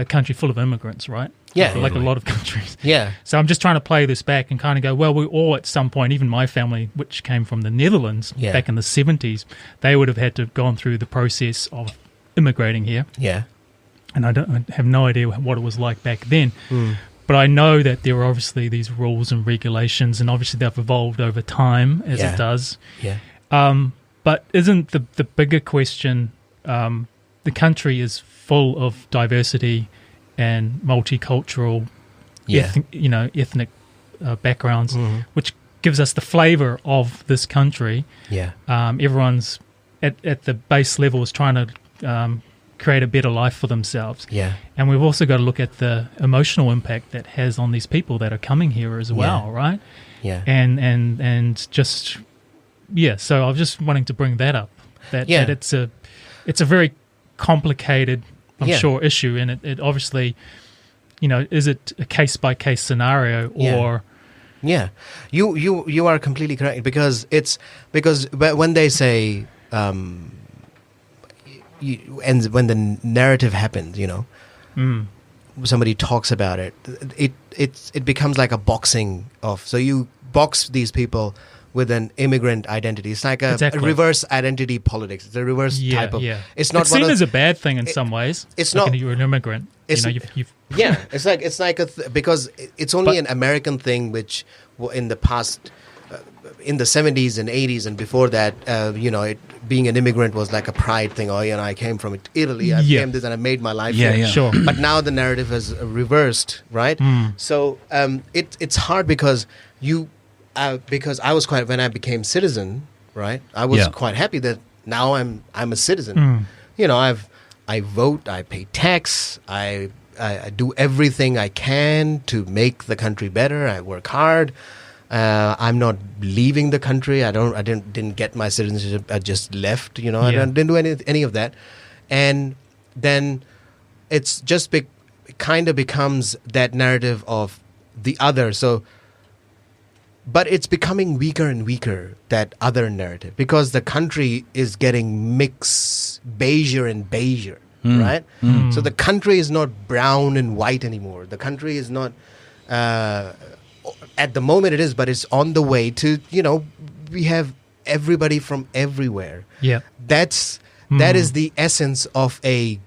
country full of immigrants, right? Yeah. Like a lot of countries. Yeah. So I'm just trying to play this back and kind of go, well, we all at some point, even my family, which came from the Netherlands back in the 70s, they would have had to have gone through the process of immigrating here. Yeah. and I have no idea what it was like back then. But I know that there are obviously these rules and regulations, and obviously they've evolved over time, as it does. Yeah. But isn't the bigger question, the country is full of diversity and multicultural, ethnic backgrounds, which gives us the flavour of this country. Yeah. Everyone's at the base level is trying to create a better life for themselves. Yeah. And we've also got to look at the emotional impact that has on these people that are coming here as well, right? Yeah. And just so I was just wanting to bring that up. That it's a very complicated, I'm sure, issue, and it obviously, is it a case by case scenario or you are completely correct, because when they say and when the narrative happens, somebody talks about it, it becomes like a boxing of, so you box these people with an immigrant identity. It's like a reverse identity politics. It's a reverse type of. Yeah. It's not seen as a bad thing in some ways. It's like not. You're an immigrant. It's like because it's only an American thing, which in the past, in the 70s and 80s and before that, being an immigrant was like a pride thing. Oh, I came from Italy. I came this and I made my life here. Yeah, sure. But now the narrative has reversed, right? So it's hard because because I was when I became citizen, right? I was quite happy that now I'm a citizen. I vote, I pay tax, I do everything I can to make the country better. I work hard. I'm not leaving the country. I didn't get my citizenship. I just left. I didn't do any of that. And then it's just kind of becomes that narrative of the other. So. But it's becoming weaker and weaker, that other narrative, because the country is getting beiger and beiger, right? So the country is not brown and white anymore. The country is not, at the moment it is, but it's on the way to, we have everybody from everywhere. Yeah. That is the essence of a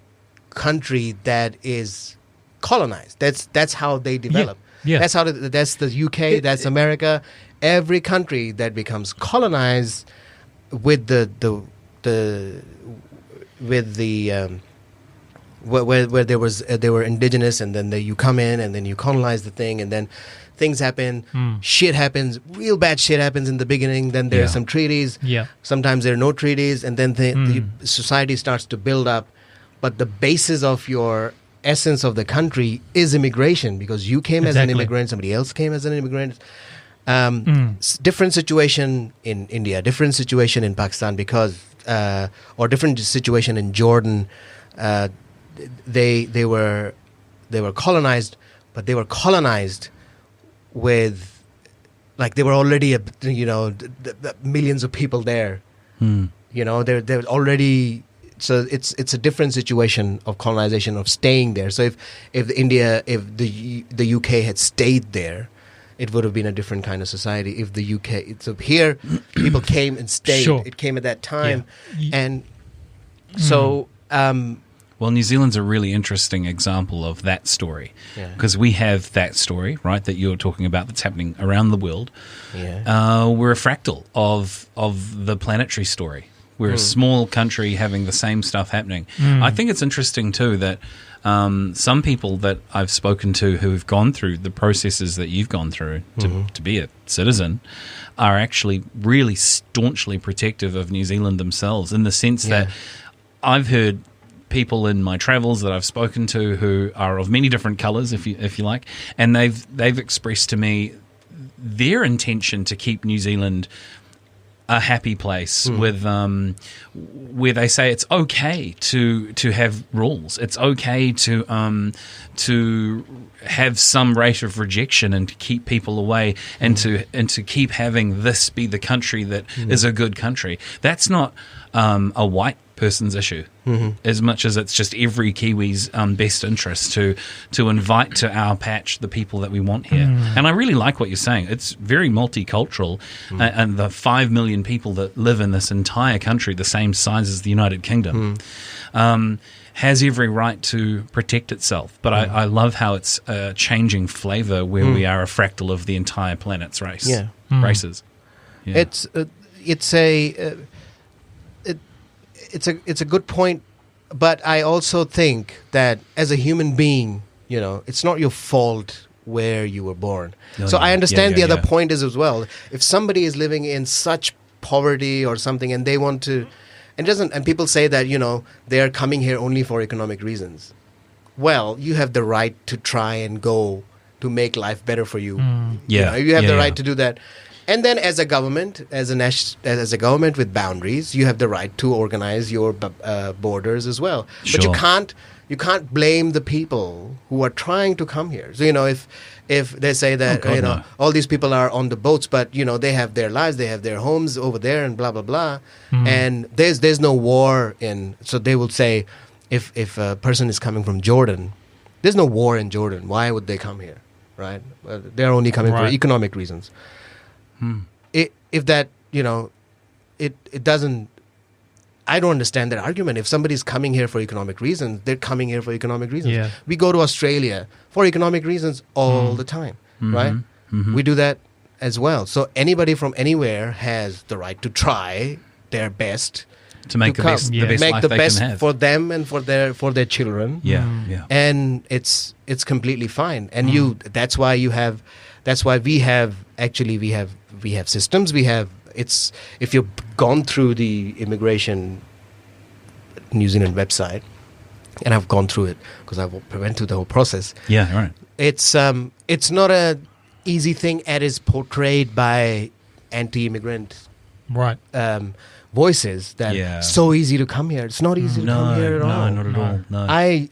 country that is colonized. That's how they develop. Yeah. That's the UK. That's America. Every country that becomes colonized with where they were indigenous, and then you come in and then you colonize the thing, and then things happen. Shit happens. Real bad shit happens in the beginning. Then there are some treaties. Yeah. Sometimes there are no treaties, and then the society starts to build up. But the basis of your essence of the country is immigration, because you came as an immigrant, somebody else came as an immigrant. Different situation in India, different situation in Pakistan, because or different situation in Jordan. They were colonized, but they were colonized with, like, they were already millions of people there. They're already. So it's a different situation of colonization, of staying there. So if the UK had stayed there, it would have been a different kind of society. If the UK, so here people came and stayed. Sure. It came at that time, and so. Well, New Zealand's a really interesting example of that story, because we have that story, right, that you're talking about, that's happening around the world. We're a fractal of the planetary story. We're a small country having the same stuff happening. I think it's interesting, too, that some people that I've spoken to who have gone through the processes that you've gone through to be a citizen are actually really staunchly protective of New Zealand themselves, in the sense that I've heard people in my travels that I've spoken to who are of many different colours, if you like, and they've expressed to me their intention to keep New Zealand a happy place with where they say it's okay to have rules. It's okay to have some rate of rejection and to keep people away, and to keep having this be the country that is a good country. That's not a white person's issue, as much as it's just every Kiwi's best interest to invite to our patch the people that we want here. And I really like what you're saying. It's very multicultural, and the 5 million people that live in this entire country, the same size as the United Kingdom. has every right to protect itself. But I love how it's a changing flavour where we are a fractal of the entire planet's race. Yeah. Races. Yeah. It's a good point, but I also think that as a human being, it's not your fault where you were born. I understand the other point is as well. If somebody is living in such poverty or something and they want to, and people say that, they are coming here only for economic reasons. Well, you have the right to try and go to make life better for you. You have the right to do that. And then as a government, as a government with boundaries, you have the right to organize your borders as well. Sure. But you can't blame the people who are trying to come here. So, if they say that, all these people are on the boats, but, they have their lives, they have their homes over there and blah, blah, blah. And there's no war so they will say, if a person is coming from Jordan, there's no war in Jordan. Why would they come here, right? They're only coming for economic reasons. If that, it doesn't, I don't understand that argument. If somebody's coming here for economic reasons, they're coming here for economic reasons. Yeah. We go to Australia for economic reasons all the time, right? We do that as well. So anybody from anywhere has the right to try their best to make the best life they can have for them and for their children. And it's completely fine. And that's why we have systems. If you've gone through the immigration New Zealand website, and I've gone through it because I went through the whole process. Yeah, right. It's not a easy thing as is portrayed by anti-immigrant voices that so easy to come here. It's not easy to come here at all. No, not at all. No.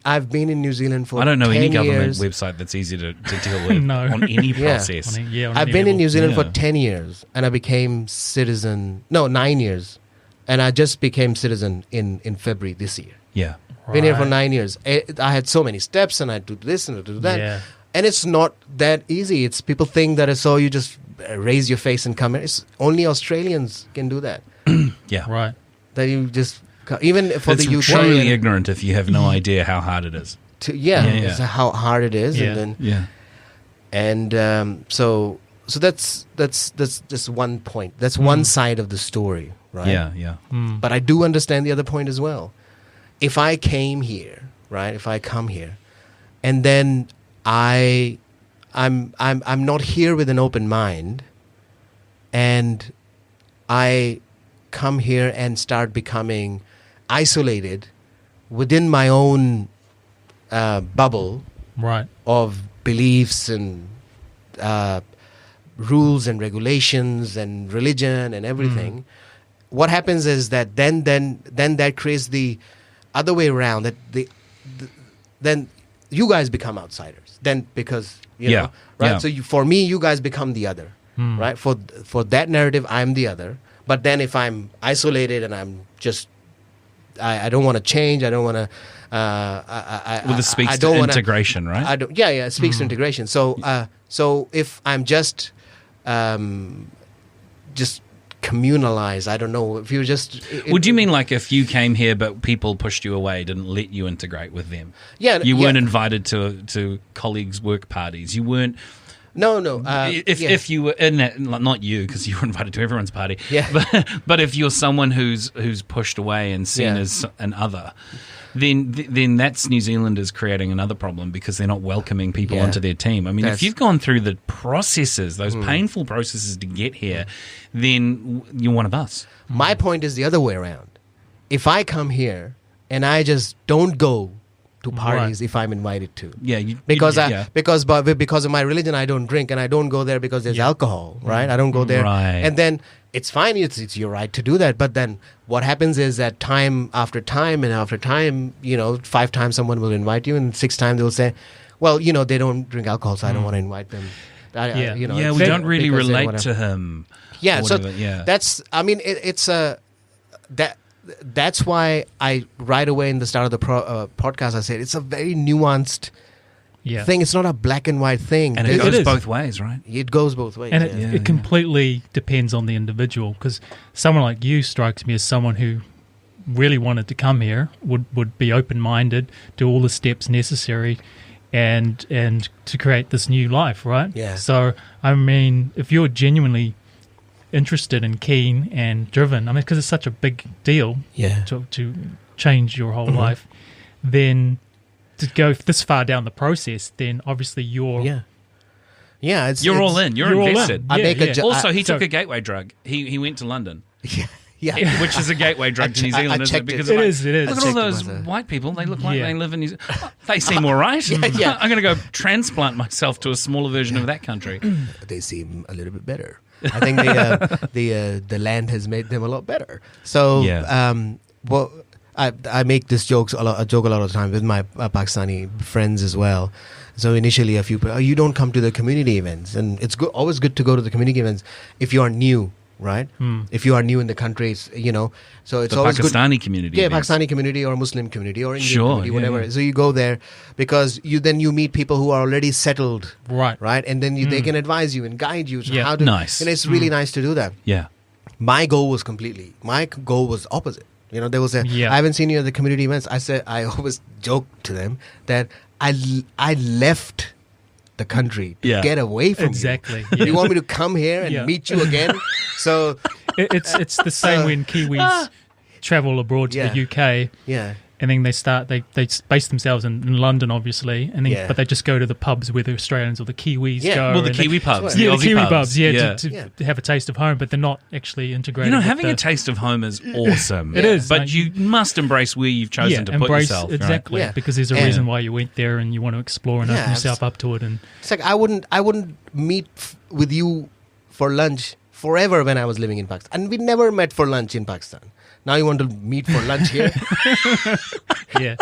I've been in New Zealand for 10 years. I don't know any government website that's easy to deal with on any process. I've been in New Zealand for 10 years and I became citizen, 9 years. And I just became citizen in February this year. Yeah. Been here for 9 years. I had so many steps and I do this and I do that. Yeah. And it's not that easy. It's people think that you just raise your face and come here. It's only Australians can do that. Yeah. Right. That you just, even for it's the UK. It's truly ignorant if you have no idea how hard it is. It's how hard it is. Yeah. So that's just one point. That's one side of the story, right? Yeah. But I do understand the other point as well. If I came here, right? If I come here, and then I'm not here with an open mind, and I come here and start becoming isolated within my own bubble of beliefs and rules and regulations and religion and everything. What happens is that then that creates the other way around, that then you guys become outsiders. Then because know, right? Yeah. So for me, you guys become the other, right? For that narrative, I'm the other. But then if I'm isolated and I'm just, I don't want to change. I don't want to. Well, this speaks to integration, right? It speaks to integration. So if I'm just communalized, I don't know. If you're just, would you mean like if you came here but people pushed you away, didn't let you integrate with them? Yeah, you weren't invited to colleagues' work parties. You weren't. No. If you were in that, not you, because you were invited to everyone's party. Yeah. But if you're someone who's pushed away and seen as an other, then that's New Zealanders creating another problem because they're not welcoming people onto their team. I mean, if you've gone through the processes, those painful processes to get here, then you're one of us. My point is the other way around. If I come here and I just don't go to parties if I'm invited to. Because of my religion, I don't drink, and I don't go there because there's alcohol, right? I don't go there. Right. And then it's fine, it's your right to do that. But then what happens is that time after time and after time, 5 times someone will invite you, and 6 times they'll say, well, they don't drink alcohol, so I don't want to invite them. We don't really relate to him. Yeah, so that's, I mean, that's why I right away in the start of the podcast I said it's a very nuanced thing. It's not a black and white thing. And it goes both ways, right? It goes both ways. And it completely depends on the individual, because someone like you strikes me as someone who really wanted to come here would be open-minded, do all the steps necessary, and to create this new life, right? Yeah. So, I mean, if you're genuinely interested and keen and driven, I mean, because it's such a big deal to change your whole life, then to go this far down the process, then obviously you're you're all in. You're invested. All in. Also, he took a gateway drug. He went to London. Yeah. Which is a gateway drug to New Zealand, isn't it? Because it is. Look at all those white people. They look like they live in New Zealand. They seem all right. I'm going to go transplant myself to a smaller version of that country. They seem a little bit better. I think the land has made them a lot better. So, I make this joke a lot of the time with my Pakistani friends as well. So initially, a few people, you don't come to the community events, and it's always good to go to the community events if you are new. Right? If you are new in the country, so it's the always Pakistani good. community. Yeah, events. Pakistani community or Muslim community or Indian community, whatever. Yeah. So you go there because you meet people who are already settled, right? And then they can advise you and guide you. So how to, nice. And it's really nice to do that. Yeah. My goal was opposite. There was I haven't seen you at the community events. I always joke to them that I left the country to get away from you. You want me to come here and meet you again? So it's the same when Kiwis travel abroad to the UK. Yeah. And then they base themselves in London, obviously, and then but they just go to the pubs where the Australians or the Kiwis go. Well, the Kiwi pubs, the Kiwi pubs, to have a taste of home, but they're not actually integrated. Having a taste of home is awesome. It is, but you must embrace where you've chosen to put yourself. Exactly, right? because there's a reason why you went there, and you want to explore and open yourself up to it. And it's like I wouldn't meet with you for lunch forever when I was living in Pakistan, and we never met for lunch in Pakistan. Now you want to meet for lunch here? Yeah.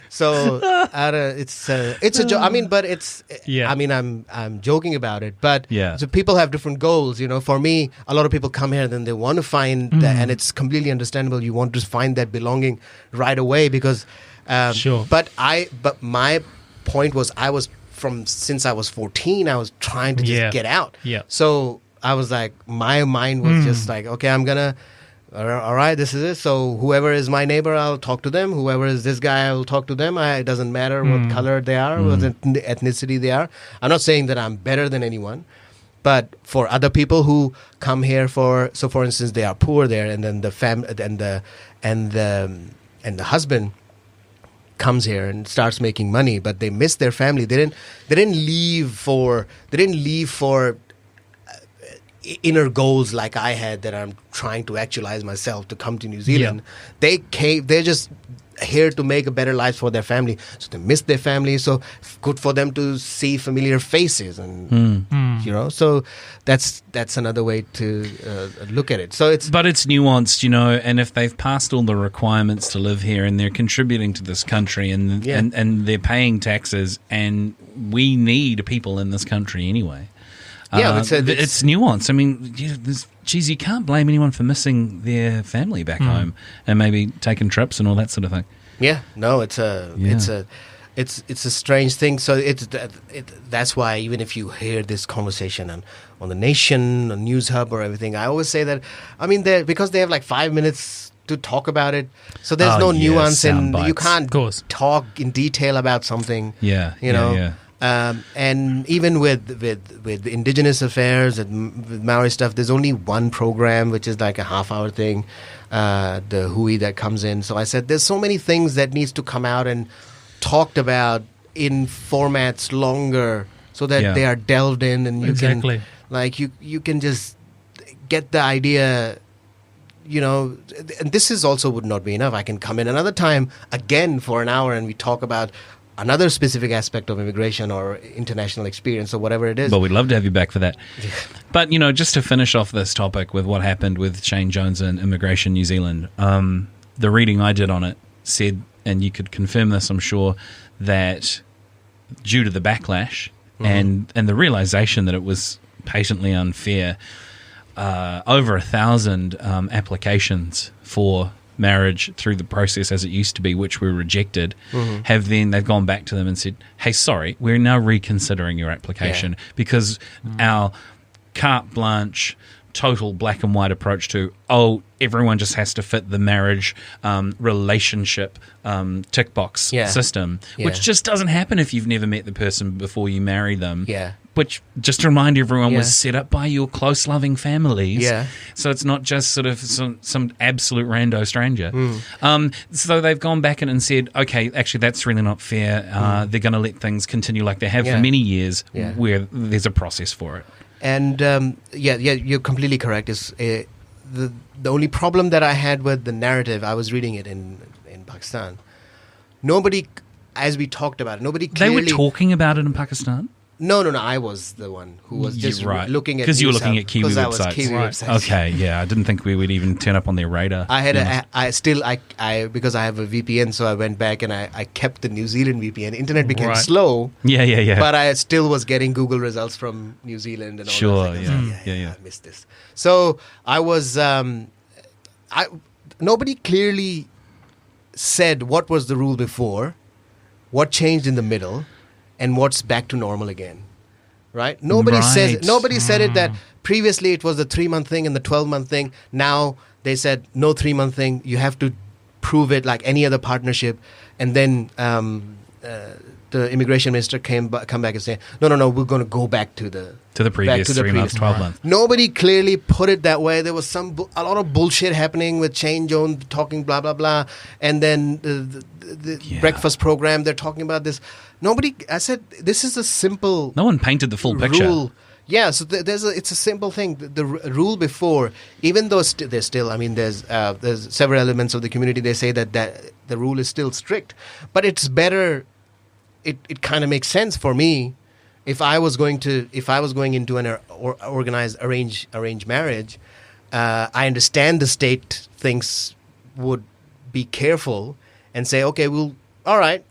So it's a joke. I mean, but it's. I mean, I'm joking about it, but so people have different goals. For me, a lot of people come here and then they want to find that, and it's completely understandable. You want to find that belonging right away because. Sure. But my point was, since I was 14, I was trying to just get out. Yeah. So I was like, my mind was just like, okay, I'm gonna. All right, this is it. So whoever is my neighbor, I'll talk to them. Whoever is this guy, I'll talk to them. It doesn't matter what color they are, what ethnicity they are. I'm not saying that I'm better than anyone, but for other people who come here for instance, they are poor there, and then the the husband comes here and starts making money, but they miss their family. They didn't leave for inner goals like I had that I'm trying to actualize myself to come to New Zealand. They're just here to make a better life for their family, so they miss their family, so good for them to see familiar faces, and so that's another way to look at it. So it's nuanced, and if they've passed all the requirements to live here and they're contributing to this country and they're paying taxes, and we need people in this country anyway. It's nuanced. I mean, you can't blame anyone for missing their family back home and maybe taking trips and all that sort of thing. Yeah, no, it's a strange thing. So that's why even if you hear this conversation on the Nation, on News Hub, or everything, I always say that. I mean, because they have like 5 minutes to talk about it, so there's no nuance, and you can't talk in detail about something. And even with Indigenous affairs and with Maori stuff, there's only one program, which is like a half-hour thing, the hui that comes in. So I said there's so many things that needs to come out and talked about in formats longer, so that they are delved in, and you can you can just get the idea. And this is also would not be enough. I can come in another time again for an hour and we talk about another specific aspect of immigration or international experience or whatever it is. Well, we'd love to have you back for that. But, just to finish off this topic with what happened with Shane Jones and Immigration New Zealand, the reading I did on it said, and you could confirm this, I'm sure, that due to the backlash and the realization that it was patently unfair, over 1,000 applications for marriage through the process as it used to be, which were rejected, they've gone back to them and said, hey, sorry, we're now reconsidering your application because our carte blanche total black and white approach to, everyone just has to fit the marriage relationship tick box system, which just doesn't happen if you've never met the person before you marry them. Yeah. Which, just to remind everyone, was set up by your close, loving families. Yeah. So it's not just sort of some absolute rando stranger. So they've gone back and said, okay, actually, that's really not fair. They're going to let things continue like they have for many years, where there's a process for it. And you're completely correct. The only problem that I had with the narrative, I was reading it in Pakistan. Nobody, as we talked about it, nobody clearly... They were talking about it in Pakistan? No. I was the one who was just looking at... Because you were looking at Kiwi websites. Because I was Kiwi websites. Okay, yeah. I didn't think we would even turn up on their radar. I had because I have a VPN, so I went back and I kept the New Zealand VPN. Internet became slow. Yeah. But I still was getting Google results from New Zealand and all that. Yeah. I missed this. So I was... nobody clearly said what was the rule before, what changed in the middle, and what's back to normal again, right? Nobody said it that previously it was the 3-month thing and the 12-month thing. Now they said no 3-month thing. You have to prove it like any other partnership. And then the immigration minister come back and say, no, we're going to go back to the previous 3 months, 12 months. Nobody clearly put it that way. There was a lot of bullshit happening with Shane Jones talking blah blah blah, and then the breakfast program, they're talking about this. I said this is a simple. No one painted the full picture. Rule. Yeah, so it's a simple thing. The rule before, even though there's still, I mean, there's several elements of the community. They say that the rule is still strict, but it's better. It kind of makes sense for me. If I was going into an organized arranged marriage, I understand the state thinks would be careful and say, okay, all right,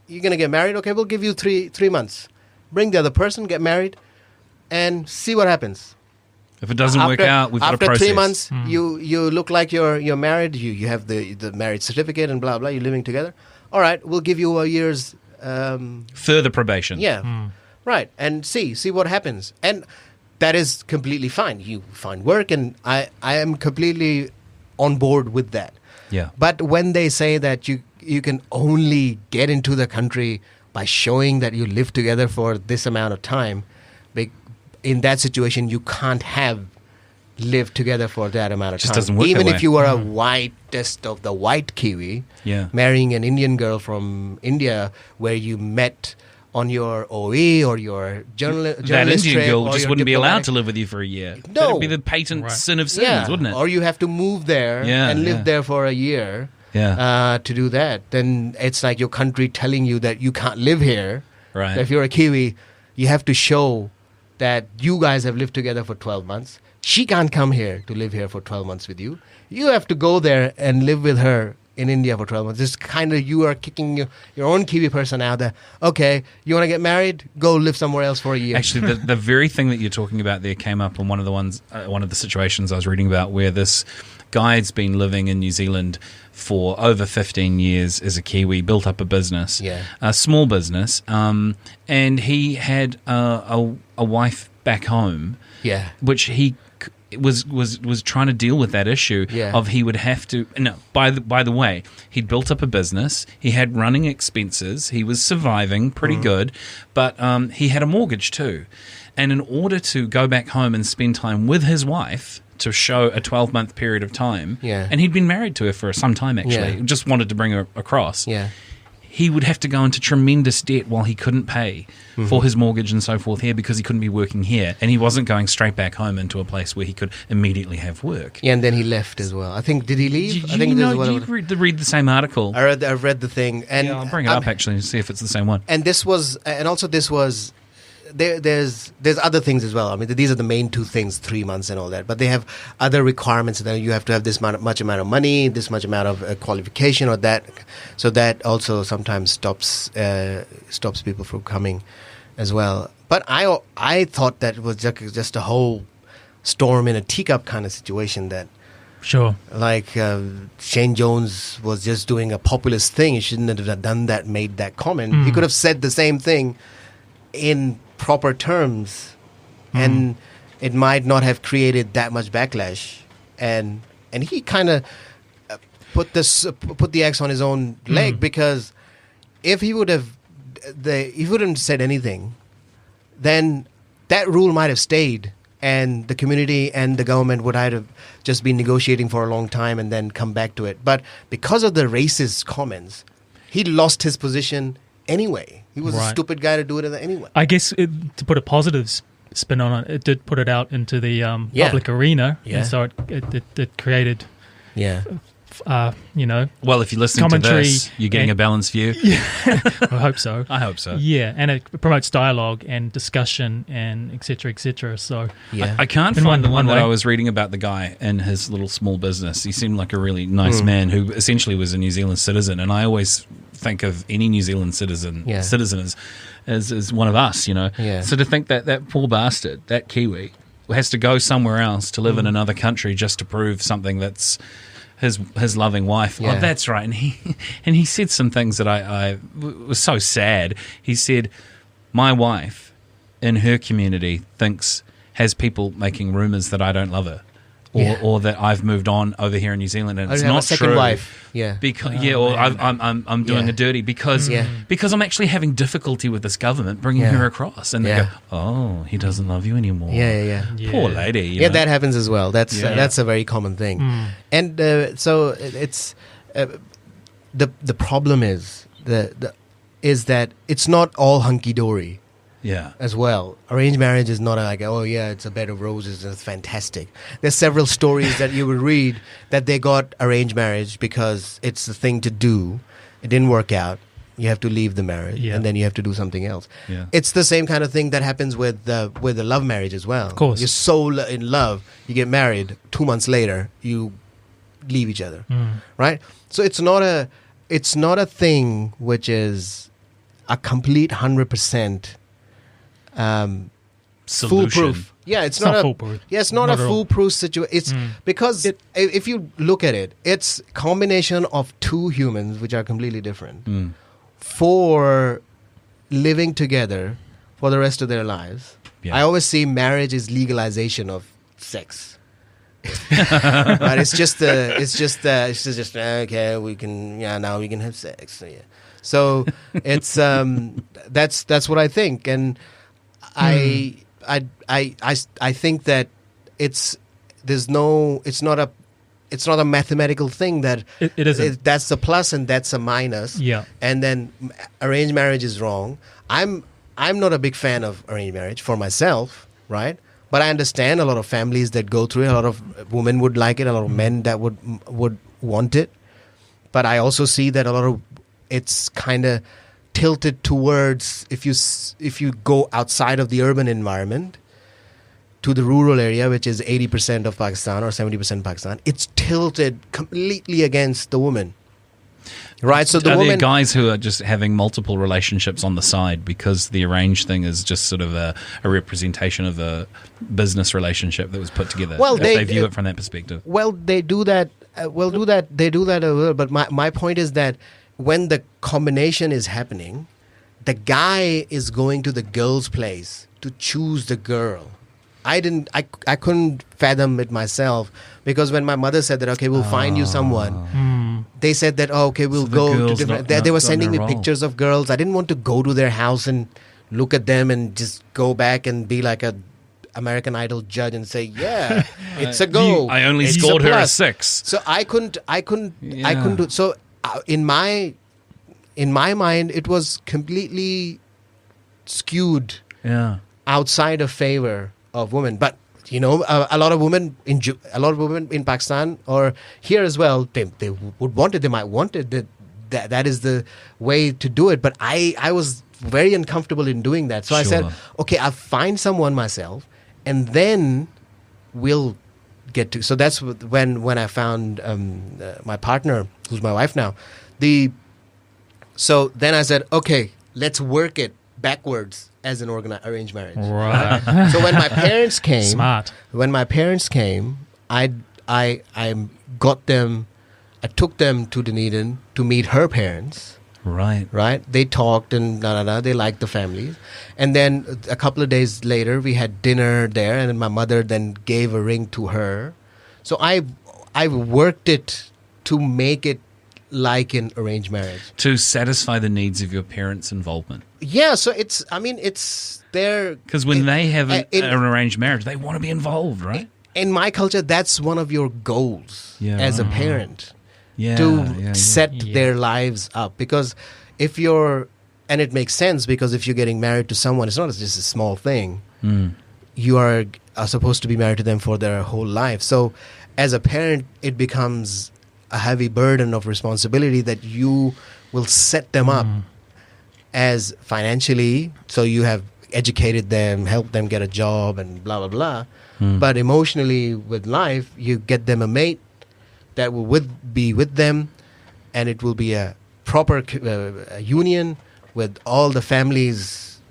you're gonna get married. Okay, we'll give you three months. Bring the other person, get married, and see what happens. If it doesn't work out, we've got a process. After 3 months, you look like you're married. You have the marriage certificate and blah blah. You're living together. All right, we'll give you a year's further probation. Yeah. Right, and see what happens. And that is completely fine. You find work, and I am completely on board with that. Yeah. But when they say that you can only get into the country by showing that you live together for this amount of time, in that situation, you can't have lived together for that amount of time. Just doesn't work Even that way. if you were a whitest of the white Kiwi, marrying an Indian girl from India where you met on your OE or your journalist that Indian trip, girl or just your wouldn't be allowed diplomatic- to live with you for a year. No. That would be the patent sin of sins, wouldn't it? Or you have to move there and live there for a year to do that. Then it's like your country telling you that you can't live here. Right. If you're a Kiwi, you have to show that you guys have lived together for 12 months. She can't come here to live here for 12 months with you. You have to go there and live with her in India for 12 months. It's kind of, you are kicking your own Kiwi person out there. Okay, you want to get married? Go live somewhere else for a year. Actually, the very thing that you're talking about there came up in one of the situations I was reading about, where this guy's been living in New Zealand for over 15 years as a Kiwi, built up a business, a small business, and he had a wife back home, which he was trying to deal with that issue of he would have to. No, by the way, he'd built up a business. He had running expenses. He was surviving pretty good, but he had a mortgage too. And in order to go back home and spend time with his wife, to show a 12-month period of time, and he'd been married to her for some time actually, just wanted to bring her across. He would have to go into tremendous debt while he couldn't pay for his mortgage and so forth here, because he couldn't be working here, and he wasn't going straight back home into a place where he could immediately have work. Yeah, and then he left as well. I think, did he leave? Did you read the same article? I read the thing, and I'll bring it up actually and see if it's the same one. And this was there's other things as well. I mean, these are the main two things, 3 months and all that. But they have other requirements that you have to have this much amount of money, this much amount of qualification, or that. So that also sometimes stops people from coming as well. But I thought that was just a whole storm in a teacup kind of situation. That like Shane Jones was just doing a populist thing. He shouldn't have done that. Made that comment. He could have said the same thing in proper terms, and it might not have created that much backlash. And he kind of put the axe on his own leg, because if he would have he wouldn't said anything, then that rule might have stayed, and the community and the government would have just been negotiating for a long time and then come back to it. But because of the racist comments, he lost his position anyway. He was a stupid guy to do it anyway. I guess to put a positive spin on it, it did put it out into the public arena, and so it created well, if you're listening to this, you're getting a balanced view. I hope so. I hope so. Yeah, and it promotes dialogue and discussion and et cetera, so I can't find the one that I was reading about the guy and his little small business. He seemed like a really nice man who essentially was a New Zealand citizen, and I always think of any New Zealand citizen as one of us, so to think that poor bastard, that Kiwi, has to go somewhere else to live in another country just to prove something that's his loving wife. Oh, that's right. And he said some things that I was so sad. He said, my wife in her community has people making rumours that I don't love her, or that I've moved on over here in New Zealand, and it's not true. Second wife. Because I'm doing a dirty because I'm actually having difficulty with this government bringing her across, and they go, oh, he doesn't love you anymore. Poor lady. You know? That happens as well. That's a very common thing, and so it's the problem is that it's not all hunky dory. As well. Arranged marriage is not like, it's a bed of roses and it's fantastic. There's several stories that you will read that they got arranged marriage because it's the thing to do. It didn't work out. You have to leave the marriage and then you have to do something else. It's the same kind of thing that happens with the love marriage as well. Of course. You're so in love, you get married, 2 months later, you leave each other. Right? So it's not a thing which is a complete 100% foolproof. It's not foolproof. It's not a foolproof situation. It's because if you look at it, it's combination of two humans which are completely different for living together for the rest of their lives. I always say marriage is legalization of sex. But it's just okay, we can now we can have sex. So it's that's what I think, and I think that it's not a mathematical thing that it isn't. That's a plus and that's a minus. And then arranged marriage is wrong. I'm not a big fan of arranged marriage for myself, right? But I understand a lot of families that go through it. A lot of women would like it. A lot of men that would want it. But I also see that a lot of it's kind of tilted towards, if you go outside of the urban environment to the rural area, which is 80% of Pakistan or 70% of Pakistan, it's tilted completely against the woman. Right, so are there guys who are just having multiple relationships on the side because the arranged thing is just sort of a representation of a business relationship that was put together? Well, they view it from that perspective. Well, they do that. They do that a little. But my point is that when the combination is happening, the guy is going to the girl's place to choose the girl. I couldn't fathom it myself, because when my mother said that, okay, we'll find you someone, they said that, okay, we'll go to different. They were sending me pictures of girls. I didn't want to go to their house and look at them and just go back and be like a American Idol judge and say, yeah, it's a go. I only scored her a 6. So I couldn't do. So in my mind, it was completely skewed outside of favor of women. But a lot of women in Pakistan or here as well, they would want it. They might want it. That is the way to do it. But I was very uncomfortable in doing that. So I said, okay, I'll find someone myself, and then we'll get to. So that's when I found my partner, who's my wife now. So then I said, okay, let's work it backwards as an arranged marriage. Right. So when my parents came, smart. When my parents came, I got them. I took them to Dunedin to meet her parents, Right. They talked and they liked the families. And then a couple of days later, we had dinner there, and then my mother then gave a ring to her. So I worked it to make it like an arranged marriage. To satisfy the needs of your parents' involvement. Yeah, so it's their... Because when they have an arranged marriage, they want to be involved, right? In my culture, that's one of your goals as a parent. Set their lives up. Because if you're... And it makes sense, because if you're getting married to someone, it's not just a small thing. You are supposed to be married to them for their whole life. So as a parent, it becomes a heavy burden of responsibility that you will set them up as financially. So you have educated them, helped them get a job and blah, blah, blah. But emotionally with life, you get them a mate that will be with them, and it will be a proper union with all the families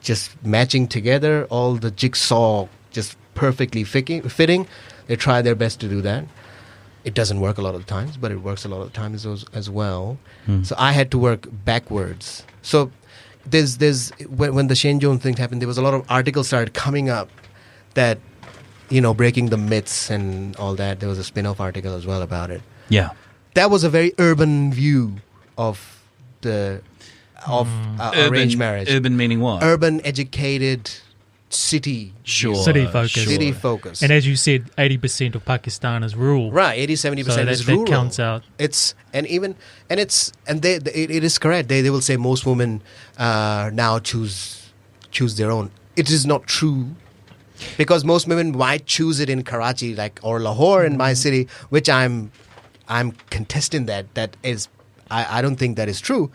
just matching together, all the jigsaw just perfectly fitting. They try their best to do that. It doesn't work a lot of times, but it works a lot of times as well. So I had to work backwards. So there's when the Shane Jones thing happened, there was a lot of articles started coming up that, breaking the myths and all that. There was a spin-off article as well about it. Yeah. That was a very urban view of arranged marriage. Urban meaning what? Urban, educated, city. Sure. City focus. City focus. And as you said, 80% of Pakistan is rural. Right, 80-70% is rural. That counts out. It is correct. They will say most women now choose their own. It is not true, because most women might choose it in Karachi, or Lahore in my city, which I'm contesting that. That is, I don't think that is true.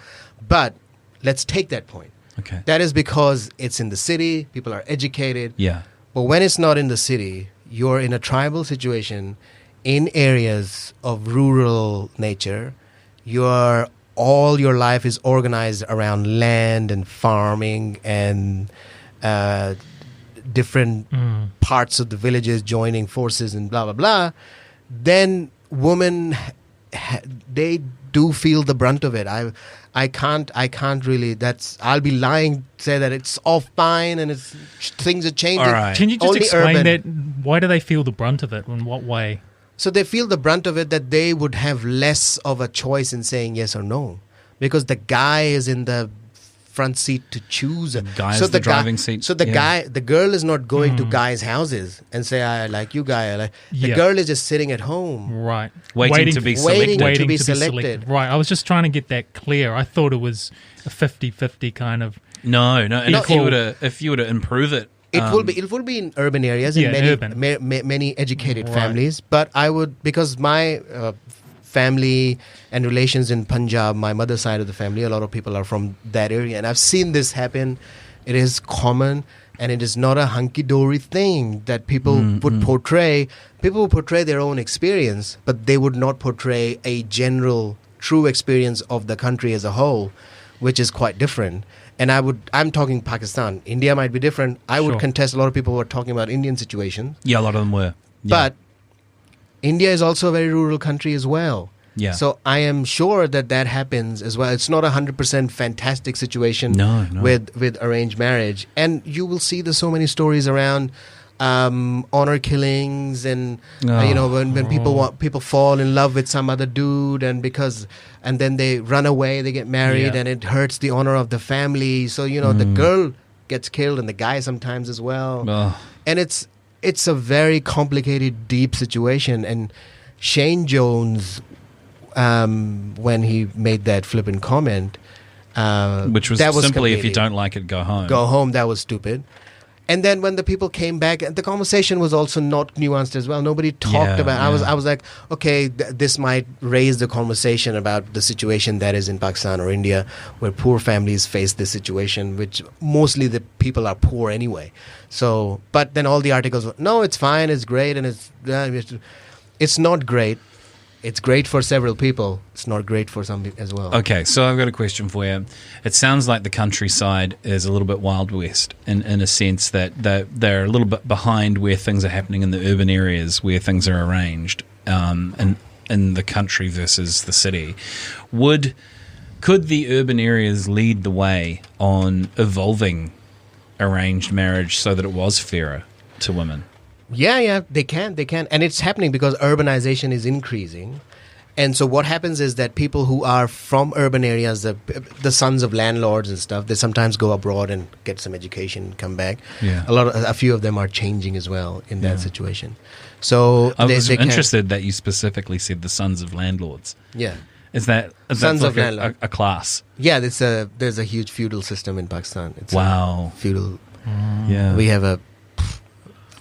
But let's take that point. Okay. That is because it's in the city, people are educated. Yeah. But when it's not in the city, you're in a tribal situation in areas of rural nature. All your life is organized around land and farming and different parts of the villages joining forces and blah, blah, blah. Then women, they do feel the brunt of it. I can't really. I'll be lying to say that it's all fine and things are changing. All right. Can you just explain that? Why do they feel the brunt of it? In what way? So they feel the brunt of it that they would have less of a choice in saying yes or no, because the guy is in the front seat to choose. The guy is the driving seat. So the girl is not going to guys' houses and say, I like you, guy. The girl is just sitting at home. Right. Waiting to be selected. Right. I was just trying to get that clear. I thought it was a 50-50 kind of... No. And if you were to improve it... It will be in urban areas, in many educated families. But I would, because my family and relations in Punjab, my mother's side of the family, a lot of people are from that area, and I've seen this happen. It is common, and it is not a hunky-dory thing that people would portray. People would portray their own experience, but they would not portray a general, true experience of the country as a whole, which is quite different. And I'm talking Pakistan. India might be different. I would contest a lot of people who are talking about Indian situation. Yeah, a lot of them were. Yeah. But India is also a very rural country as well. Yeah. So I am sure that happens as well. It's not a 100% fantastic situation with arranged marriage. And you will see there's so many stories around honor killings and when people fall in love with some other dude and then they run away, they get married and it hurts the honor of the family. So the girl gets killed and the guy sometimes as well. And it's a very complicated, deep situation. And Shane Jones, when he made that flippant comment, which was simply, if you don't like it, go home. Go home. That was stupid. And then when the people came back, the conversation was also not nuanced as well. Nobody talked about. I was like, okay, this might raise the conversation about the situation that is in Pakistan or India, where poor families face this situation, which mostly the people are poor anyway. So, but then all the articles were, no, it's fine, it's great, and it's not great. It's great for several people. It's not great for some as well. Okay, so I've got a question for you. It sounds like the countryside is a little bit Wild West in a sense that they're a little bit behind where things are happening in the urban areas where things are arranged in the country versus the city. Would Could the urban areas lead the way on evolving arranged marriage so that it was fairer to women? Yeah, they can. And it's happening because urbanization is increasing. And so what happens is that people who are from urban areas, the sons of landlords and stuff, they sometimes go abroad and get some education and come back. Yeah. A few of them are changing as well in that situation. So I was interested that you specifically said the sons of landlords. Yeah. Is that Sons like of landlord. a class? Yeah, there's a huge feudal system in Pakistan. It's Wow. feudal. Yeah. We have a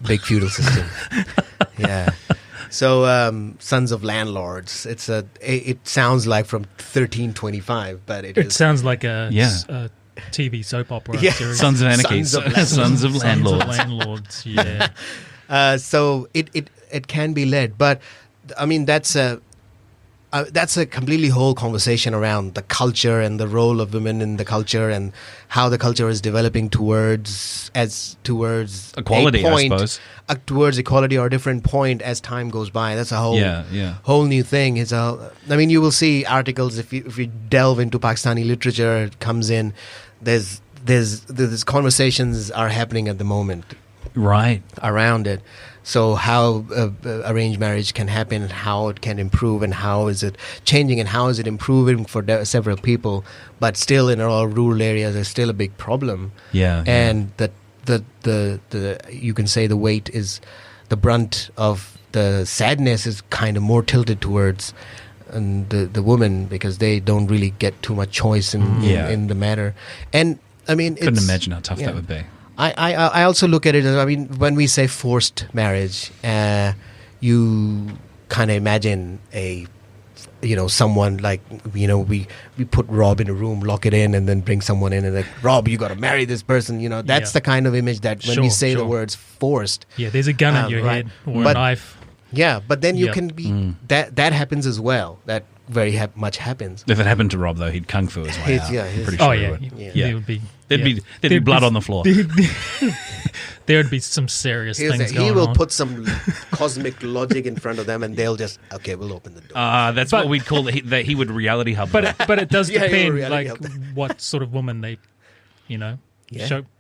big feudal system. Yeah. So, sons of landlords. It sounds like from 1325, but it sounds like a TV soap opera series. Sons of Anarchy. Sons of Landlords. Sons of Landlords. Yeah. So it can be led, but I mean that's a completely whole conversation around the culture and the role of women in the culture and how the culture is developing towards equality, a point, I suppose. Towards equality or a different point as time goes by. That's a whole new thing. You will see articles if you delve into Pakistani literature. It comes in. There's conversations are happening at the moment, right, around it. So how arranged marriage can happen, and how it can improve, and how is it changing, and how is it improving for several people. But still, in all rural areas, there's still a big problem. Yeah, and the you can say the weight is the brunt of the sadness is kind of more tilted towards the woman because they don't really get too much choice in the matter. And I mean, couldn't imagine how tough that would be. I also look at it as, when we say forced marriage, you kind of imagine someone like, we put Rob in a room, lock it in, and then bring someone in and like, Rob, you got to marry this person. That's the kind of image that when we say the words forced. Yeah, there's a gun at your head or a knife. Yeah, but then you can be, that happens as well. That very much happens. If it happened to Rob, though, he'd kung fu his way out. Pretty sure he would. There would be... There'd be blood on the floor. There would be some serious things going on. He will put some cosmic logic in front of them, and they'll just, okay, we'll open the door. That's what we'd call that he would reality hub. But it does depend, what sort of woman they,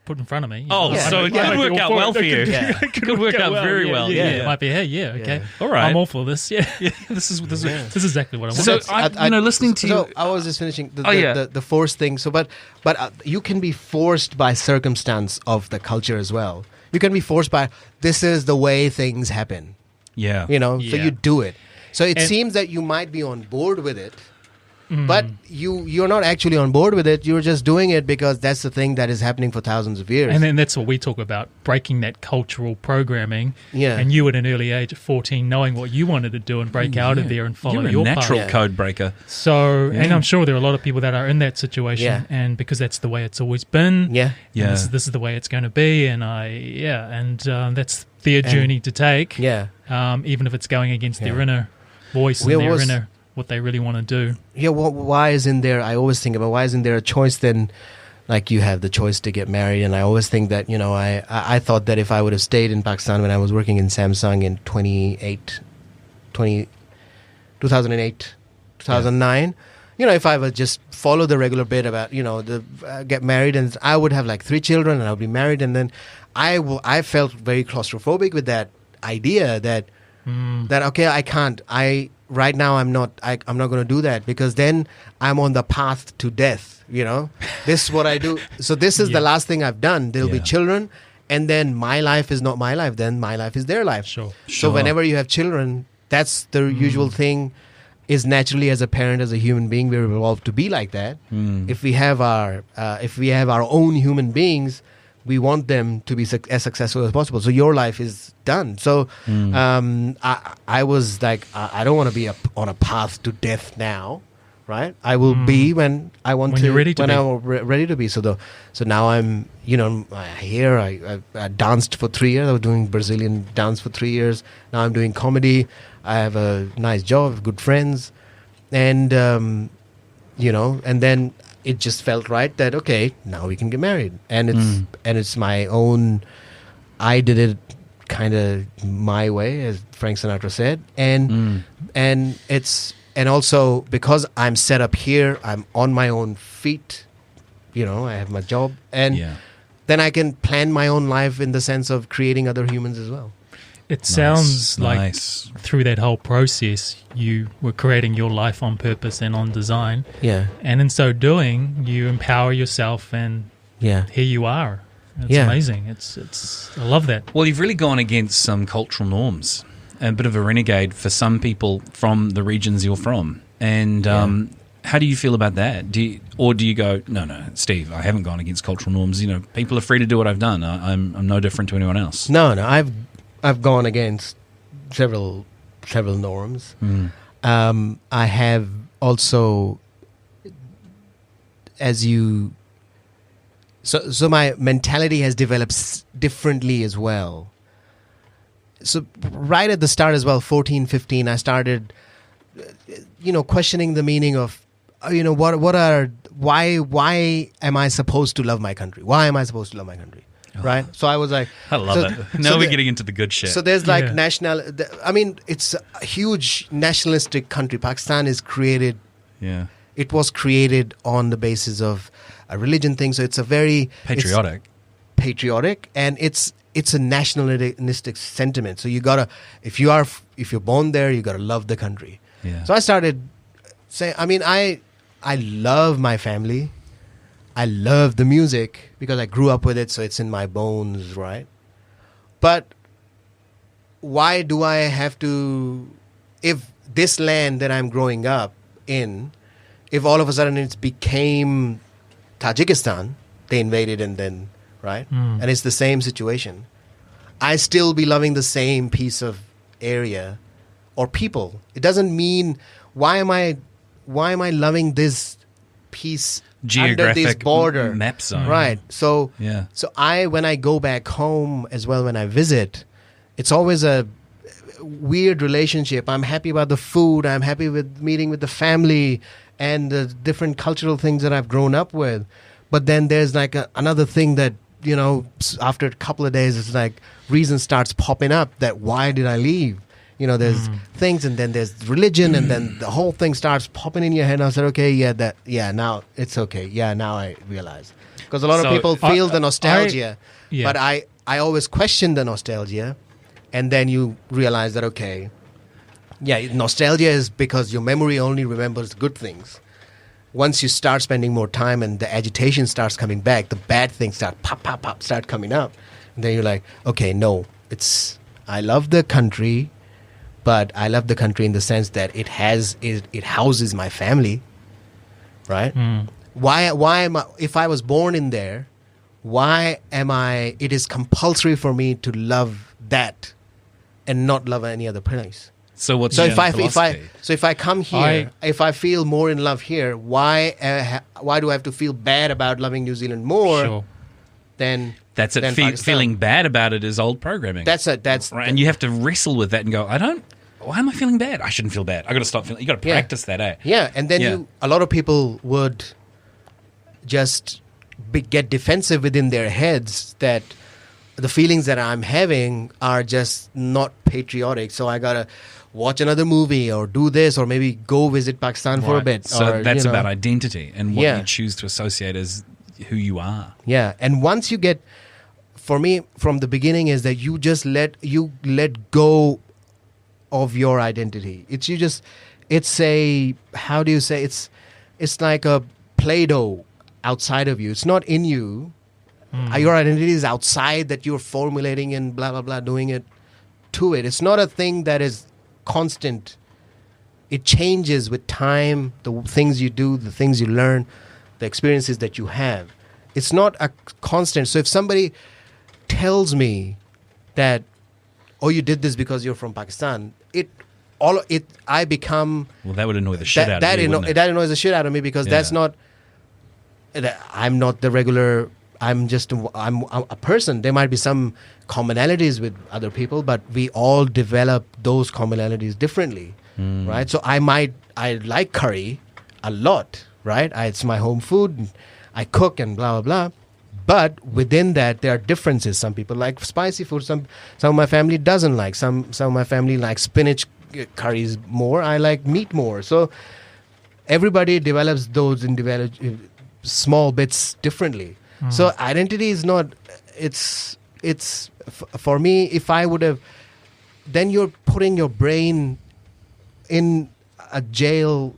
put in front of me. So it could work out well for you. It could work out very well. Yeah, it might be, okay. All right. I'm all for this. Yeah. This is exactly what I want. So, listening to you... So I was just finishing the force thing. So, but you can be forced by circumstance of the culture as well. You can be forced by, this is the way things happen. Yeah. So you do it. So it seems that you might be on board with it, but you're not actually on board with it. You're just doing it because that's the thing that is happening for thousands of years. And then that's what we talk about, breaking that cultural programming. Yeah. And you at an early age of 14 knowing what you wanted to do and break out of there and follow your path. You're a natural code breaker. So, and I'm sure there are a lot of people that are in that situation, and because that's the way it's always been. Yeah. This is the way it's going to be, and that's their journey to take. Yeah. Even if it's going against their inner voice and their inner what they really want to do. Yeah, well, why isn't there, I always think about, why isn't there a choice then, like you have the choice to get married, and I always think that, I thought that if I would have stayed in Pakistan when I was working in Samsung in 2008, 2009, if I would just follow the regular bit about, get married, and I would have like 3 children and I would be married, and then I felt very claustrophobic with that idea that okay, I can't, right now I'm not going to do that because then I'm on the path to death, This is what I do. So this is the last thing I've done. There'll be children, and then my life is not my life. Then my life is their life. Sure. So whenever you have children, that's the usual thing, is naturally as a parent, as a human being, we're evolved to be like that. If we have our own human beings, we want them to be as successful as possible. So your life is done. So I was like, I don't want to be on a path to death now, right? I will be when I want when to. You're ready to when be. I'm ready to be. So now I'm, here. I danced for 3 years. I was doing Brazilian dance for 3 years. Now I'm doing comedy. I have a nice job, good friends, and and then it just felt right that, okay, now we can get married. And it's my own, I did it kind of my way, as Frank Sinatra said. And and also because I'm set up here, I'm on my own feet. You know, I have my job, and then I can plan my own life in the sense of creating other humans as well. It sounds like through that whole process, you were creating your life on purpose and on design. Yeah. And in so doing, you empower yourself, and here you are. It's amazing. It's I love that. Well, you've really gone against some cultural norms. A bit of a renegade for some people from the regions you're from. And how do you feel about that? Do you go, no, Steve, I haven't gone against cultural norms. You know, people are free to do what I've done. I'm no different to anyone else. No, I've gone against several norms. I have also, so my mentality has developed differently as well. So right at the start as well, 14, 15, I started, questioning the meaning of, why am I supposed to love my country? Why am I supposed to love my country? Right? So I was like... I love it. Now we're getting into the good shit. So there's it's a huge nationalistic country. Pakistan is created... Yeah. It was created on the basis of a religion thing. So it's a very... Patriotic. And it's a nationalistic sentiment. So you gotta... If you're born there, you gotta love the country. Yeah. So I started saying... I love my family. I love the music because I grew up with it, so it's in my bones, right? But why do I have to, if this land that I'm growing up in, if all of a sudden it became Tajikistan, they invaded and then, right? And it's the same situation. I still be loving the same piece of area or people. It doesn't mean, why am I loving this piece under this border map zone, right? So when I go back home as well, when I visit, it's always a weird relationship. I'm happy about the food. I'm happy with meeting with the family and the different cultural things that I've grown up with. But then there's like another thing that, after a couple of days, it's like reason starts popping up that why did I leave? There's things, and then there's religion, and then the whole thing starts popping in your head. And I said, okay, now it's okay. Yeah, now I realize. Because a lot of people feel the nostalgia, but I always question the nostalgia. And then you realize that, okay, nostalgia is because your memory only remembers good things. Once you start spending more time and the agitation starts coming back, the bad things start start coming up. And then you're like, okay, no, I love the country. But I love the country in the sense that it houses my family, right? Why am I, if I was born in there, it is compulsory for me to love that and not love any other place. So if I come here, if I feel more in love here, why do I have to feel bad about loving New Zealand more than That's it. Feeling bad about it is old programming. That's right. And you have to wrestle with that and go, why am I feeling bad? I shouldn't feel bad. I got to stop feeling. You got to practice that, eh? Yeah, and then a lot of people would just get defensive within their heads that the feelings that I'm having are just not patriotic. So I gotta watch another movie or do this or maybe go visit Pakistan for a bit. So that's about identity and what you choose to associate as who you are. Yeah, and once you get, for me, from the beginning is that you just let go of your identity. It's like a Play-Doh outside of you. It's not in you. Your identity is outside that you're formulating and blah, blah, blah, doing it to it. It's not a thing that is constant. It changes with time, the things you do, the things you learn, the experiences that you have. It's not a constant. So if somebody tells me that, oh, you did this because you're from Pakistan, I become... Well, that would annoy the shit out of me, That annoys the shit out of me because that's not... I'm not the regular... I'm a person. There might be some commonalities with other people, but we all develop those commonalities differently, right? So I like curry a lot, right? It's my home food. I cook and blah, blah, blah. But within that, there are differences. Some people like spicy food. Some of my family doesn't like. Some of my family like spinach curries more. I like meat more. So everybody develops those small bits differently. So identity is not. It's for me. If I would have, then you're putting your brain in a jail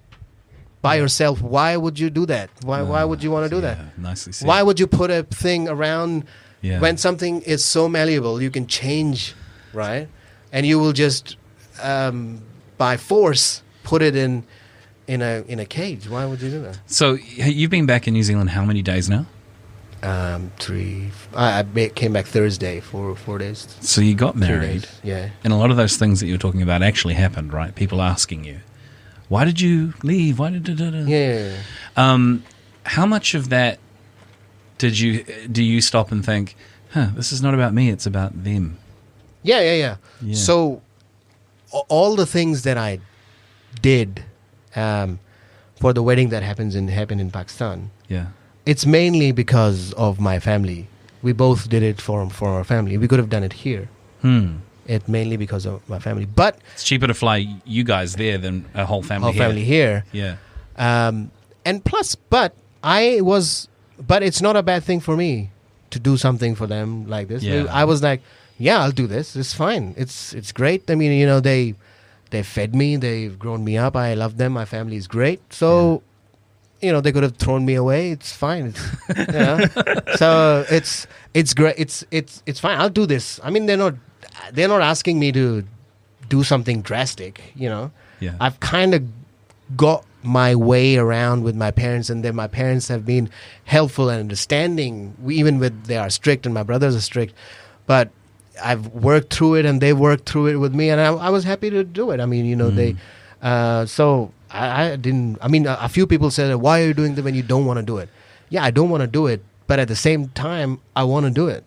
by yourself. Why would you do that? Why would you want to do that? Nicely said. Why would you put a thing around when something is so malleable? You can change, right? And you will just by force put it in a cage. Why would you do that? So you've been back in New Zealand how many days now? 3. I came back Thursday for 4 days. So you got married. Yeah. And a lot of those things that you were talking about actually happened, right? People asking you, why did you leave? Why did Yeah. How much of that do you stop and think, this is not about me, it's about them? Yeah. So all the things that I did for the wedding that happened in Pakistan, it's mainly because of my family. We both did it for our family. We could have done it here. It mainly because of my family. But it's cheaper to fly you guys there than a whole family here. Yeah. And plus, but it's not a bad thing for me to do something for them like this. Yeah. I was like, I'll do this. It's fine. It's great. I mean, they fed me. They've grown me up. I love them. My family is great. So, they could have thrown me away. It's fine. So it's great. It's fine. I'll do this. I mean, they're not asking me to do something drastic. Yeah. I've kind of got my way around with my parents, and then my parents have been helpful and understanding. They are strict, and my brothers are strict, but I've worked through it, and they worked through it with me, and I was happy to do it. I mean, they. So I didn't. I mean, a few people said, "Why are you doing that when you don't want to do it?" Yeah, I don't want to do it, but at the same time, I want to do it.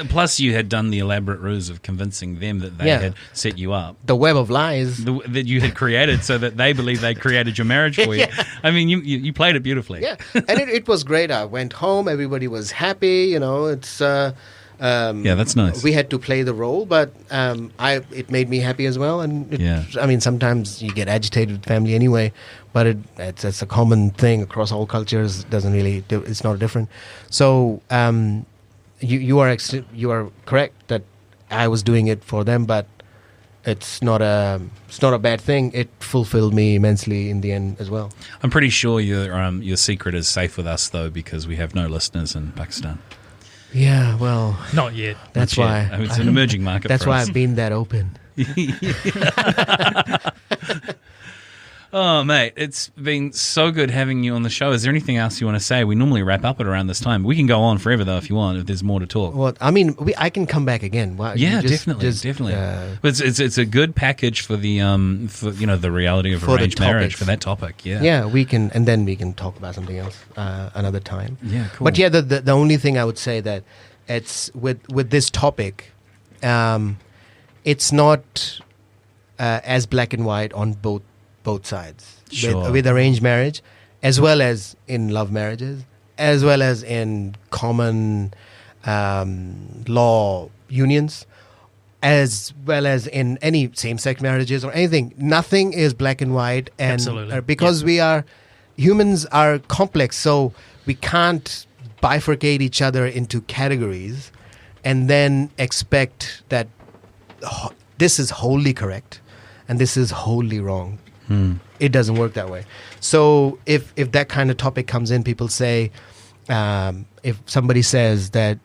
Plus, you had done the elaborate ruse of convincing them that they had set you up. The web of lies that you had created so that they believed they created your marriage for you. I mean, you played it beautifully. Yeah, and it was great. I went home. Everybody was happy. It's... that's nice. We had to play the role, but it made me happy as well. And I mean, sometimes you get agitated with family anyway, but it's a common thing across all cultures. It's not different. So... You are correct that I was doing it for them, but it's not a bad thing. It fulfilled me immensely in the end as well. I'm pretty sure your secret is safe with us though, because we have no listeners in Pakistan. Yeah, well, not yet. That's why I mean, it's an emerging market. That's for why us. I've been that open. Oh, mate, it's been so good having you on the show. Is there anything else you want to say? We normally wrap up at around this time. We can go on forever, though, if you want, if there's more to talk. Well, I mean, I can come back again. Wow, definitely. But it's a good package for the the reality of arranged marriage for that topic. Yeah, we can, and then we can talk about something else another time. Yeah, cool. But the only thing I would say that it's with this topic, it's not as black and white on both sides. Sure. With arranged marriage, as well as in love marriages, as well as in common law unions, as well as in any same-sex marriages or anything. Nothing is black and white, and absolutely. Because humans are complex, so we can't bifurcate each other into categories and then expect that this is wholly correct and this is wholly wrong. It doesn't work that way. So if that kind of topic comes in, people say, if somebody says that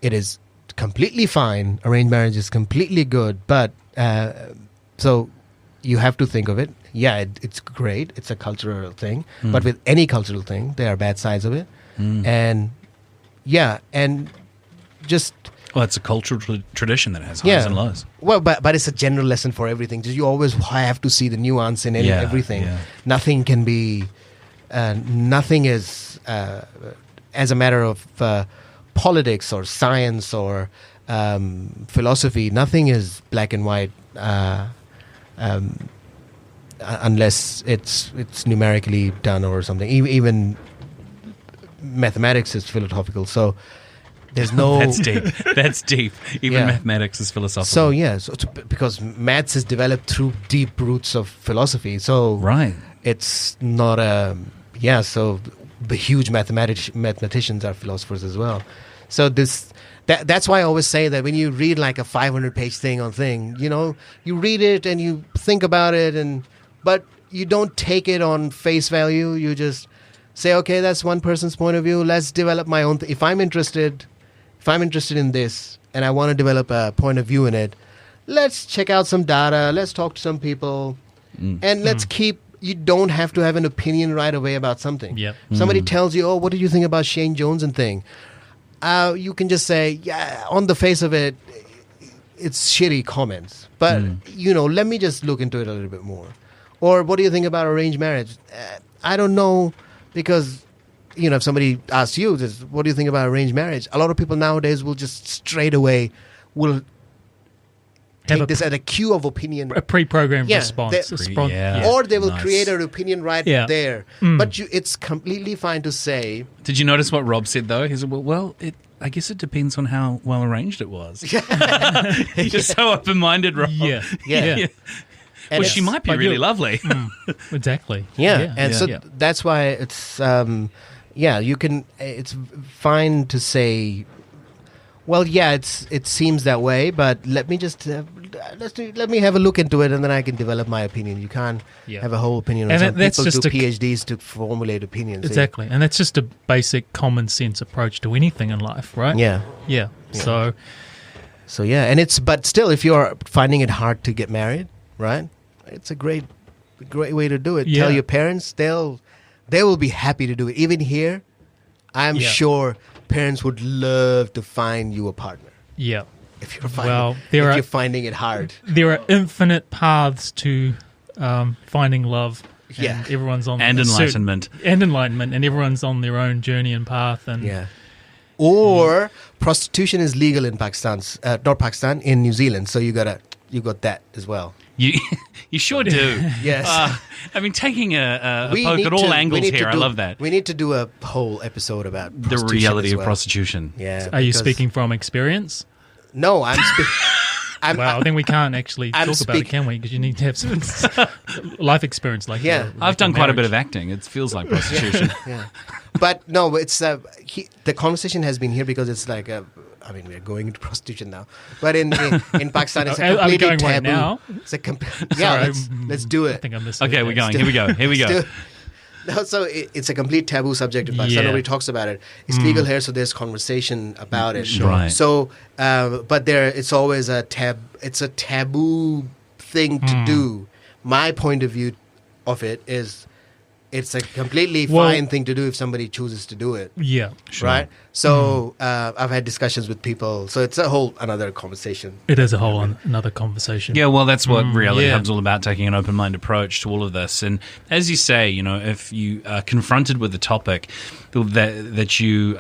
it is completely fine, arranged marriage is completely good, but so you have to think of it. Yeah, it's great. It's a cultural thing. But with any cultural thing, there are bad sides of it. And just... Well, it's a cultural tradition that has highs and lows. Well, but it's a general lesson for everything. Just you always have to see the nuance in everything. Yeah. Nothing can be... nothing is... as a matter of politics or science or philosophy, nothing is black and white unless it's numerically done or something. Even mathematics is philosophical. So There's no... That's deep. That's deep. Even mathematics is philosophical. So, yeah. Because maths is developed through deep roots of philosophy. So right. It's not a... Yeah, so the huge mathematicians are philosophers as well. So that's why I always say that when you read like a 500-page thing, you read it and you think about it, but you don't take it on face value. You just say, okay, that's one person's point of view. Let's develop my own. If I'm interested in this and I want to develop a point of view in it, let's check out some data. Let's talk to some people, and let's keep. You don't have to have an opinion right away about something. Yep. Somebody tells you, "Oh, what did you think about Shane Jones and thing?" You can just say, "Yeah, on the face of it, it's shitty comments." But let me just look into it a little bit more. Or what do you think about arranged marriage? I don't know, because if somebody asks you, what do you think about arranged marriage? A lot of people nowadays will just straight away take this as a cue of opinion. A pre-programmed response. Or they will create an opinion right there. But it's completely fine to say... Did you notice what Rob said, though? He said, well, I guess it depends on how well arranged it was. You're so open-minded, Rob. Yeah. Well, she might be really lovely. Exactly. That's why it's... you can... It's fine to say... Well, it seems that way, but let me just let me have a look into it, and then I can develop my opinion. You can't have a whole opinion. And that's people just do PhDs to formulate opinions. Exactly, and that's just a basic common sense approach to anything in life, right? Yeah. So but still, if you're finding it hard to get married, right? It's a great way to do it. Yeah. Tell your parents; they will be happy to do it. Even here, I'm sure parents would love to find you a partner. Yeah. If you're finding it hard. There are infinite paths to finding love. Yeah. And everyone's on enlightenment. And everyone's on their own journey and path. And Or prostitution is legal in Pakistan, not Pakistan, in New Zealand. So you got that as well. You sure do. Yes. Taking a poke at all angles here. I love that. We need to do a whole episode about the reality of prostitution. Yeah. Are you speaking from experience? No, I'm speaking... Well, then we can't actually talk about it, can we? Because you need to have some life experience like that. I've done quite a bit of acting. It feels like prostitution. Yeah. But no, it's the conversation has been here because it's like we're going into prostitution now. But in Pakistan, it's a completely taboo. Right now? It's let's do it. I think I missed Okay, we're going. Here we go. No, so it's a complete taboo subject in Pakistan. Nobody talks about it. It's legal here, so there's conversation about it. Sure. Right. So, but it's always it's a taboo thing to do. My point of view of it is, it's a completely fine thing to do if somebody chooses to do it. Yeah. Sure. Right? So I've had discussions with people. So it's a whole another conversation. It is a whole another conversation. Yeah, well, that's what Reality Hub's all about, taking an open-minded approach to all of this. And as you say, if you are confronted with a topic that you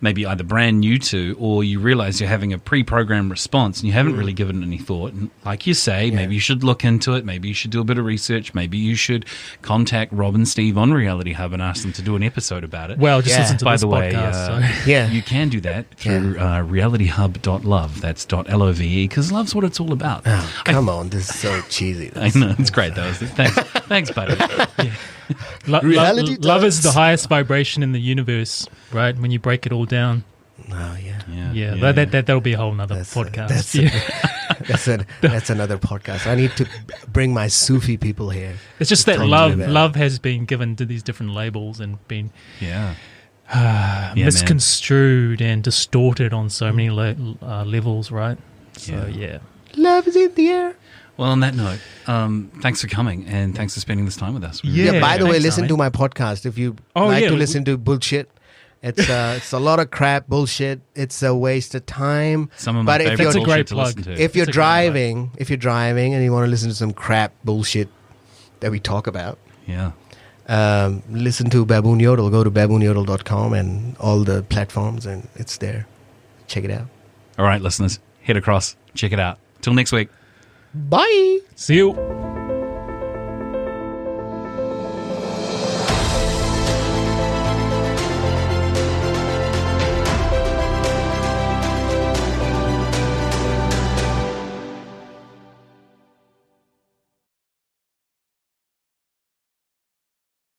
maybe either brand new to, or you realize you're having a pre-programmed response and you haven't really given it any thought. And like you say, maybe you should look into it. Maybe you should do a bit of research. Maybe you should contact Rob and Steve on Reality Hub and ask them to do an episode about it. Well, just listen to By this the way, podcast. You can do that through realityhub.love. That's .love, because love's what it's all about. Oh, come on, this is so cheesy. I know, it's great though. Thanks, buddy. Love is the highest vibration in the universe, right? When you break it all down. Oh, That'll be a whole nother podcast. That's another podcast. I need to bring my Sufi people here. It's just that love has been given to these different labels and been misconstrued and distorted on so many levels, right? So love is in the air. Well, on that note, thanks for coming and thanks for spending this time with us. By the way, listen to my podcast if you like to listen to bullshit. It's a lot of crap bullshit. It's a waste of time. Some of my favorite bullshit to listen to. If you're driving and you want to listen to some crap bullshit that we talk about, listen to Baboon Yodel. Go to baboonyodel.com and all the platforms, and it's there. Check it out. All right, listeners, head across, check it out. Till next week. Bye. See you.